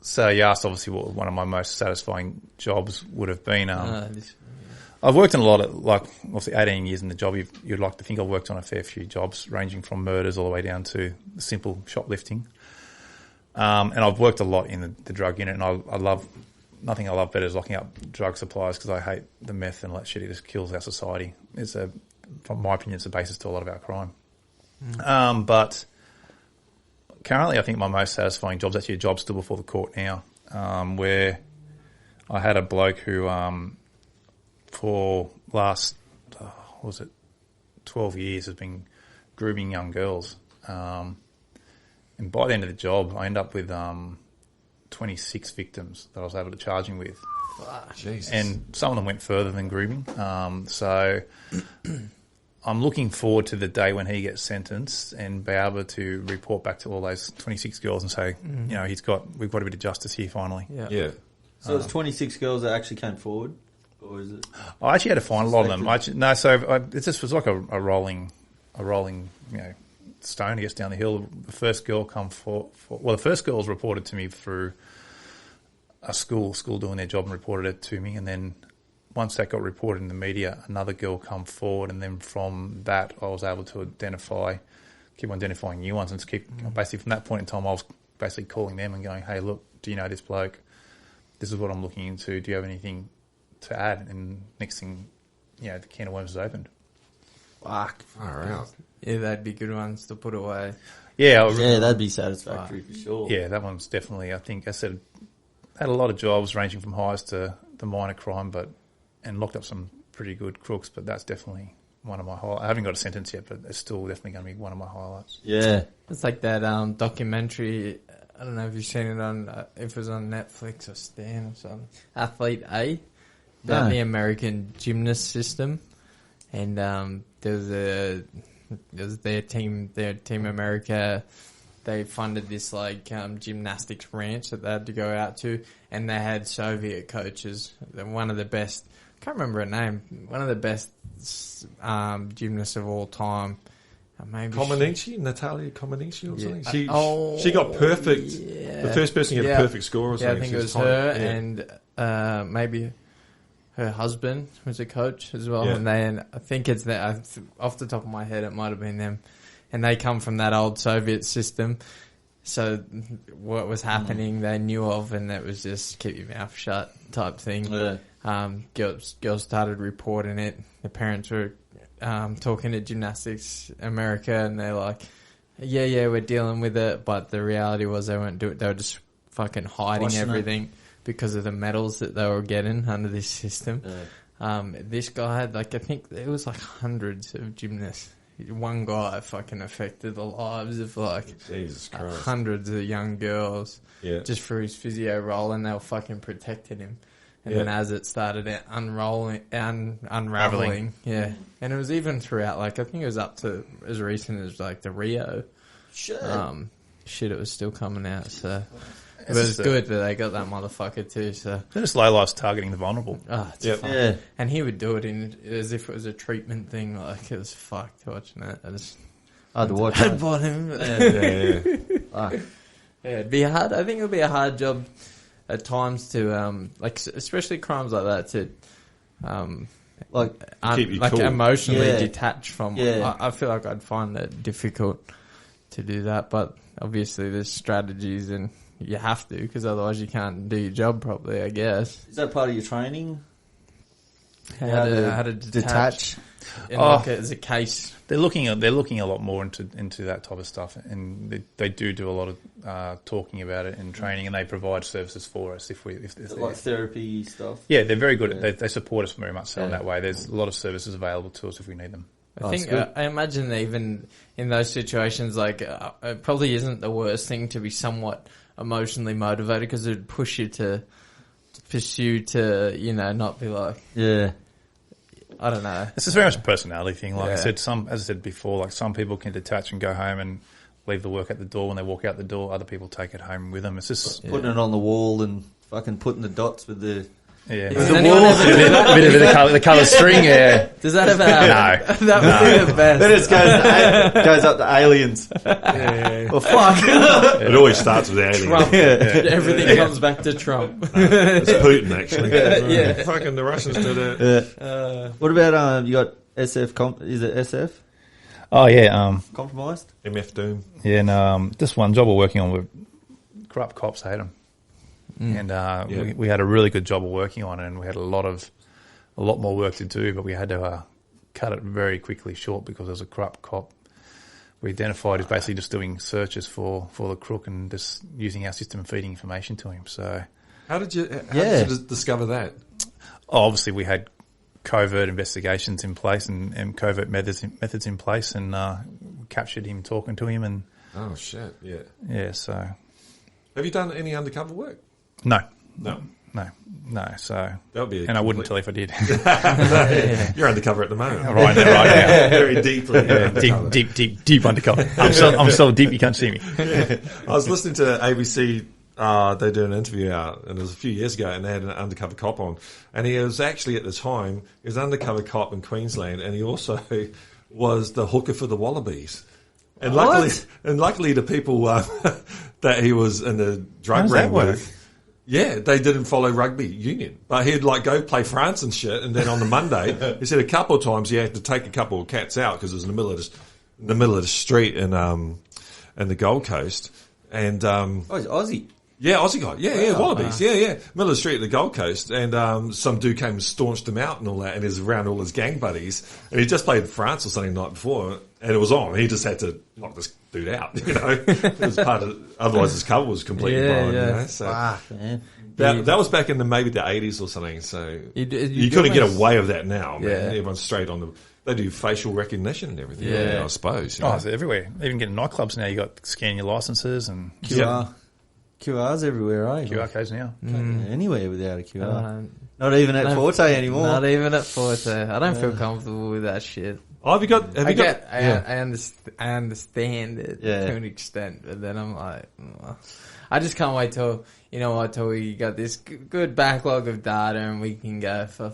so you asked obviously what one of my most satisfying jobs would have been. I've worked in a lot of, like, obviously 18 years in the job. You'd like to think I've worked on a fair few jobs, ranging from murders all the way down to simple shoplifting. And I've worked a lot in the drug unit, and I love, nothing I love better is locking up drug suppliers because I hate the meth and all that shit. It just kills our society. From my opinion, it's the basis to a lot of our crime. But currently, I think my most satisfying job's actually a job still before the court now, where I had a bloke who, for last, 12 years has been grooming young girls. And by the end of the job, I ended up with 26 victims that I was able to charge him with. Jesus. And some of them went further than grooming. So I'm looking forward to the day when he gets sentenced and be able to report back to all those 26 girls and say, you know, we've got a bit of justice here finally. Yeah. so it's 26 girls that actually came forward, or is it? I actually had to find a lot of them. It just was like a rolling, stone, I guess, down the hill. The first girl the first girl was reported to me through a school doing their job and reported it to me, and then once that got reported in the media, another girl come forward, and then from that I was able to keep identifying new ones, and basically from that point in time I was basically calling them and going, hey, look, do you know this bloke? This is what I'm looking into. Do you have anything to add? And next thing, the can of worms is opened. Fuck. Far out. Yeah, that'd be good ones to put away. Yeah, that'd be satisfactory for sure. yeah, that one's definitely. I think I said had a lot of jobs ranging from highs to the minor crime, and locked up some pretty good crooks. But that's definitely one of my highlights. I haven't got a sentence yet, but it's still definitely going to be one of my highlights. Yeah. It's like that documentary. I don't know if you've seen it on, if it was on Netflix or Stan or something. Athlete A, about the American gymnast system, and there was their team America. They funded this like gymnastics ranch that they had to go out to, and they had Soviet coaches. One of the best. I can't remember her name. One of the best gymnasts of all time. Maybe Natalia Comaneci or something. Yeah. She got perfect. Yeah. The first person to get a perfect score or something. Yeah, I think it was her and maybe her husband was a coach as well. Yeah. And then I think it's that. Off the top of my head, it might have been them. And they come from that old Soviet system. So what was happening, they knew of, and that was just keep your mouth shut type thing. Yeah. Girls started reporting it. The parents were talking to Gymnastics America, and they're like, yeah, we're dealing with it. But the reality was they weren't doing it. They were just fucking hiding everything because of the medals that they were getting under this system. Yeah. This guy had I think it was hundreds of gymnasts. One guy fucking affected the lives of Jesus Christ. hundreds of young girls just for his physio role, and they were fucking protecting him. And then as it started unraveling, and it was even throughout, I think it was up to as recent as the Rio. Shit. It was still coming out, so it was good that they got that motherfucker too, so. They're just low life's targeting the vulnerable. Oh, it's fucked. Yeah. And he would do it as if it was a treatment thing, it was fucked watching it. I had to watch I'd it. bought him. It'd be hard. I think it would be a hard job at times to, especially crimes like that, to, keep you cool. emotionally detach from. Yeah. I feel like I'd find it difficult to do that, but obviously there's strategies, and you have to, because otherwise you can't do your job properly, I guess. Is that part of your training? How to detach. As a case. They're looking a lot more into that type of stuff, and they do a lot of talking about it in training, and they provide services for us if like therapy stuff. Yeah, they're very good. They support us very much so in that way. There's a lot of services available to us if we need them. I imagine that even in those situations, it probably isn't the worst thing to be somewhat emotionally motivated, because it would push you to pursue to not be I don't know. It's just very much a personality thing. I said, as I said before, some people can detach and go home and leave the work at the door. When they walk out the door, other people take it home with them. It's just putting it on the wall and fucking putting the dots with the with the wall. bit of the colour string. Yeah. Does that ever happen? No, that would be the best. Then it goes up to aliens. Well, fuck. It always starts with aliens. Trump. Everything comes back to Trump. It's Putin, actually. Yeah. Fucking the Russians did it. What about you got SF? Is it SF? Oh yeah. Compromised? MF Doom. Yeah. And this one job we're working on with corrupt cops hate them. And we had a really good job of working on it, and we had a lot more work to do, but we had to cut it very quickly short because there was a corrupt cop we identified as basically just doing searches for the crook and just using our system and feeding information to him. So how did you discover that? Obviously we had covert investigations in place and covert methods in place, and we captured him talking to him. And oh shit, yeah. So have you done any undercover work? No. So that would be, and I wouldn't tell if I did. You're undercover at the moment, right now. Very deeply, deep undercover. I'm so deep you can't see me. I was listening to ABC. They did an interview out, and it was a few years ago, and they had an undercover cop on, and he was actually at the time he was an undercover cop in Queensland, and he also was the hooker for the Wallabies. And luckily, the people that he was in the drug ring with. Yeah, they didn't follow rugby union, but he'd go play France and shit. And then on the Monday, he said a couple of times he had to take a couple of cats out because it was in the middle of the street in the Gold Coast. And he's Aussie. Yeah, Aussie guy. Yeah, Wallabies. Yeah. Middle of the street at the Gold Coast. And some dude came and staunched him out and all that, and he's around all his gang buddies. And he just played France or something the night before. and it was on. He just had to knock this dude out, It was part of, otherwise his cover was completely blown, So Fuck, man. that was back in maybe the 80s or something. So You couldn't get almost- away with that now, man. Yeah. Everyone's straight on the. They do facial recognition and everything. Yeah. I suppose. Oh, it's everywhere. Even getting nightclubs now, you got scanning your licenses and QR's everywhere, eh? QR codes now. Anywhere without a QR. Uh, Not even at Forte anymore. Not even at Forte. I don't feel comfortable with that shit. Oh, have you got? I understand it Yeah. to an extent, but then I'm like, I just can't wait till we got this good backlog of data and we can go for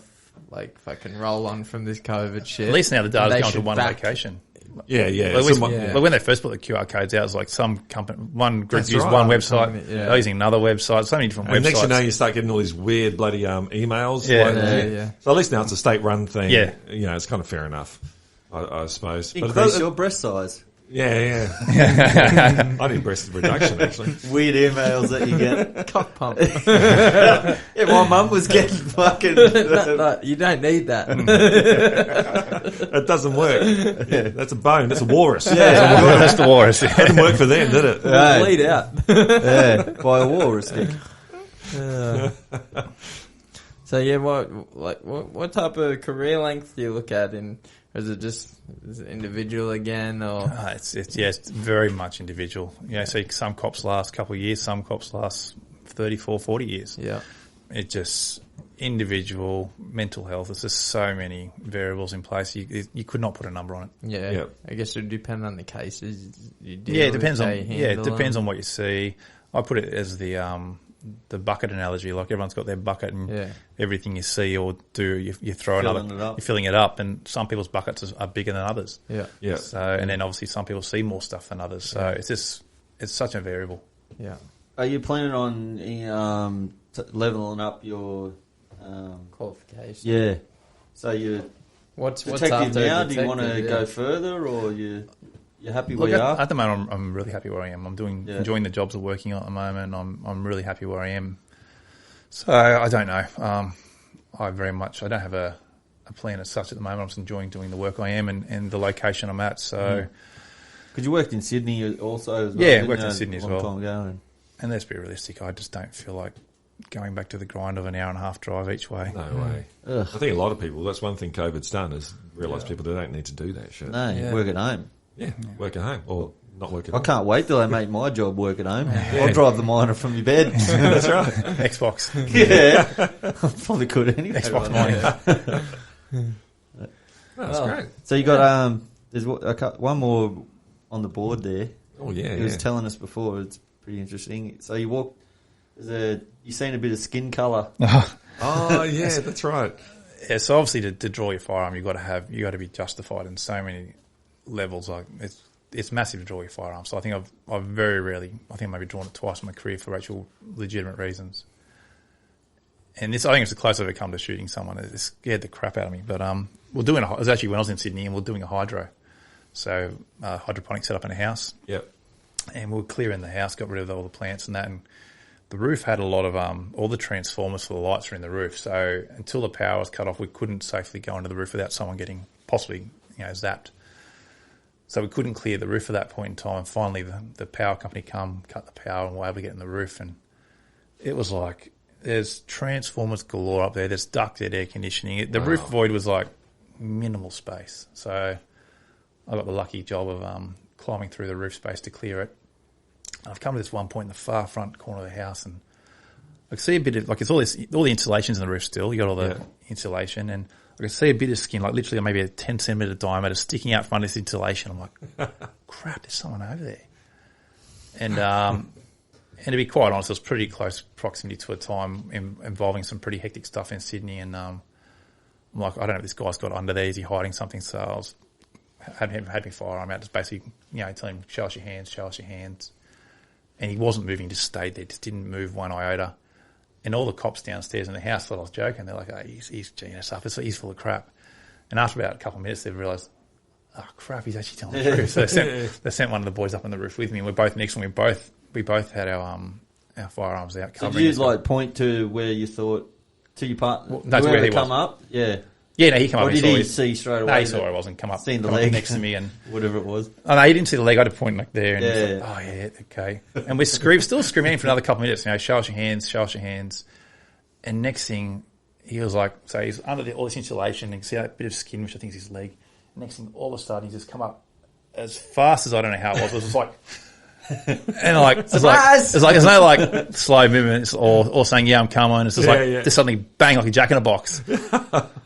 fucking roll on from this COVID shit. At least now the data's They going to should one back- location. Yeah, yeah. Like, Someone- when they first put the QR codes out, it was like some company, one group That's used right. one website, Company, yeah. they're using another website, so many different And websites. next you know, you start getting all these weird bloody emails. Yeah. Yeah. So at least now it's a state-run thing. Yeah. It's kind of fair enough, I suppose. But it Increase does- your breast size. Yeah. I need breast reduction, actually. Weird emails that you get. Cock pump. Yeah, my mum was getting fucking. No, you don't need that. It doesn't work. Yeah, that's a bone. That's a walrus. Yeah, That's the walrus. It didn't work for them, did it? Hey. Bleed out. yeah, by a walrus stick. So yeah, what type of career length do you look at or is it individual again or? It's very much individual. So some cops last a couple of years, some cops last 34, 40 years. Yeah. It's just individual mental health. There's just so many variables in place. You could not put a number on it. Yeah. Yep. I guess it would depend on the cases you deal Yeah, it with, depends how on you handle depends them. on what you see. I put it as the bucket analogy. Like everyone's got their bucket, and everything you see or do, you throw you're filling it up. And some people's buckets are bigger than others. Yeah. Yeah. So, and then obviously some people see more stuff than others. So it's such a variable. Yeah. Are you planning on leveling up your? Qualification. Yeah. So you're What's detective after now? Do you want to detective, go further, or you're happy where Look, you are? at the moment, I'm really happy where I am. I'm enjoying the jobs I'm working on at the moment. I'm really happy where I am. So I don't know. I don't have a plan as such at the moment. I'm just enjoying doing the work I am and the location I'm at. So, Because you worked in Sydney also as well. Yeah, didn't worked you, in Sydney as a long well. time ago, and let's be realistic. I just don't feel like going back to the grind of an hour and a half drive each way. No way. Ugh. I think a lot of people, that's one thing COVID's done, is realise people they don't need to do that shit. No, you work at home. Yeah, work at home or not work at I home. can't wait till they make my job work at home. I'll drive the miner from your bed. That's right. Xbox. Yeah. I probably could anyway. Xbox mining. That's great. So you got there's one more on the board there. Oh, yeah, He was telling us before. It's pretty interesting. So you walk. You seen a bit of skin colour. Oh, yeah, that's right. Yeah, so obviously to draw your firearm, you got to be justified in so many levels. Like it's massive to draw your firearm. So I think I've very rarely, I think maybe drawn it twice in my career for actual legitimate reasons. And I think it's the closest I've ever come to shooting someone. It scared the crap out of me. But it was actually when I was in Sydney and we're doing a hydro. So hydroponic set up in a house. Yep. And we were clearing the house, got rid of all the plants and that. And the roof had a lot of all the transformers for the lights were in the roof. So until the power was cut off, we couldn't safely go into the roof without someone getting possibly zapped. So we couldn't clear the roof at that point in time. And finally, the power company cut the power, and we were able to get in the roof. And it was like there's transformers galore up there. There's ducted air conditioning. The roof void was like minimal space. So I got the lucky job of climbing through the roof space to clear it. I've come to this one point in the far front corner of the house, and I can see a bit of it's all the insulation's in the roof still. You got all the insulation, and I can see a bit of skin, like literally maybe a 10 centimetre diameter, sticking out front of this insulation. I'm like, crap, there's someone over there. And to be quite honest, it was pretty close proximity to a time involving some pretty hectic stuff in Sydney, and I'm like, I don't know if this guy's got under there. Is he hiding something? So I had my firearm out, just basically, telling him, show us your hands. And he wasn't moving, just stayed there, just didn't move one iota. And all the cops downstairs in the house thought I was joking. They're like, oh, he's geeing us up. He's full of crap. And after about a couple of minutes, they've realised, oh, crap, he's actually telling the truth. So they sent one of the boys up on the roof with me. And we're both next to him. We both had our firearms out. So did you point to where you thought, to your partner, that's where he come was. up? Yeah. Yeah, no, he came Or up. did saw he it. see straight away? No, he saw I wasn't. Come up, Seen the come up leg. next to me and. Whatever it was. Oh no, he didn't see the leg. I had to point like there, and Yeah. he's like, oh yeah, okay. And we're still screaming for another couple of minutes. Show us your hands, show us your hands. And next thing, he was like, so he's under all this insulation, and you can see that bit of skin, which I think is his leg. Next thing, all of a sudden, he's just come up as fast as I don't know how it was. It was just like, and like it's like there's no like slow movements or saying yeah I'm coming. It's just just suddenly bang like a jack in a box.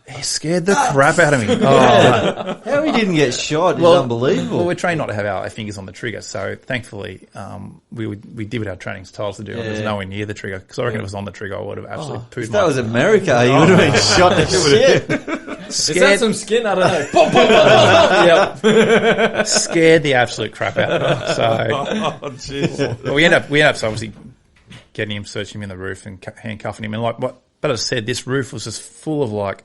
He scared the crap out of me. Oh, How he didn't get shot is well, unbelievable. Well, we're trained not to have our fingers on the trigger, so thankfully we did what our training's told us to do. And there's nowhere near the trigger because I reckon if it was on the trigger, I would have absolutely pooed. If that was America, you would have been shot to shit. Is that some skin? I don't know. Yep. Scared the absolute crap out of me. So jeez. well, we end up so obviously getting him, searching him in the roof and handcuffing him. And like what I said, this roof was just full of like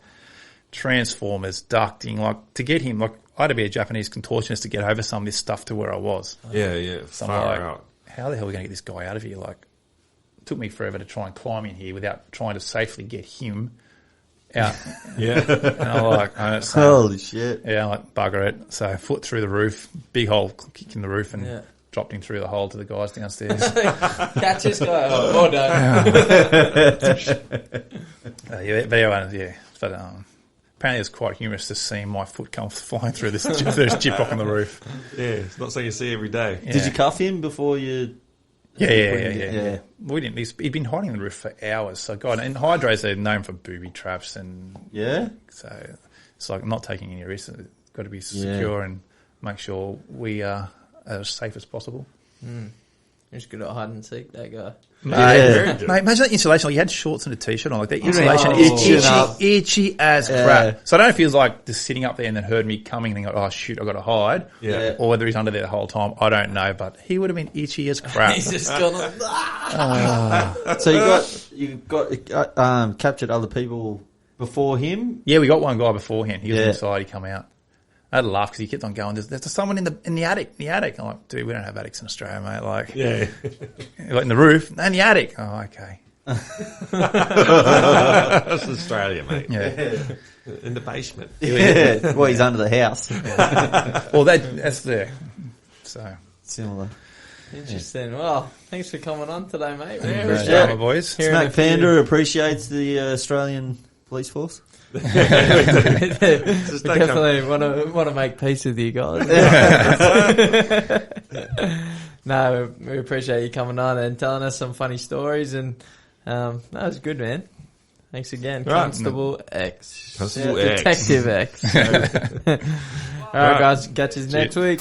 transformers, ducting. Like to get him, like I had to be a Japanese contortionist to get over some of this stuff to where I was. Yeah. So I'm Far like, out. how the hell are we going to get this guy out of here? Like, it took me forever to try and climb in here without trying to safely get him out. Yeah. And I'm like, Holy shit. yeah, I'm like, bugger it. So foot through the roof, big hole, kick in the roof, and dropped him through the hole to the guys downstairs. Catch this guy. Oh, done. But apparently it's quite humorous to see my foot come flying through this gyprock on the roof. Yeah, it's not something you see every day. Yeah. Did you cuff him before you... Yeah. We didn't. He'd been hiding in the roof for hours. So God, and hydros are known for booby traps, and so it's like not taking any risks. It's got to be secure and make sure we are as safe as possible. He's good at hide and seek, that guy. Mate, imagine that insulation. Like you had shorts and a t-shirt on. Like that insulation is itchy as crap. So I don't know if he was like just sitting up there and then heard me coming and go, oh shoot, I've got to hide. Yeah. Or whether he's under there the whole time. I don't know, but he would have been itchy as crap. He's just gone like, So you got captured other people before him? Yeah, we got one guy beforehand. He was inside. He come out. I had a laugh because he kept on going. There's someone in the attic. I'm like, dude, we don't have attics in Australia, mate. Like, like in the roof, in the attic. Oh, okay. That's Australia, mate. Yeah. In the basement. Yeah. Well, he's under the house. Well, that's there. So Similar. interesting. Well, thanks for coming on today, mate. great job, my boys. Smack Panda appreciates the Australian police force. Definitely want to make peace with you guys. No, we appreciate you coming on and telling us some funny stories, and that was good, man. Thanks again, Right. Constable X. Constable X. Detective X. All right, guys, catch you next week.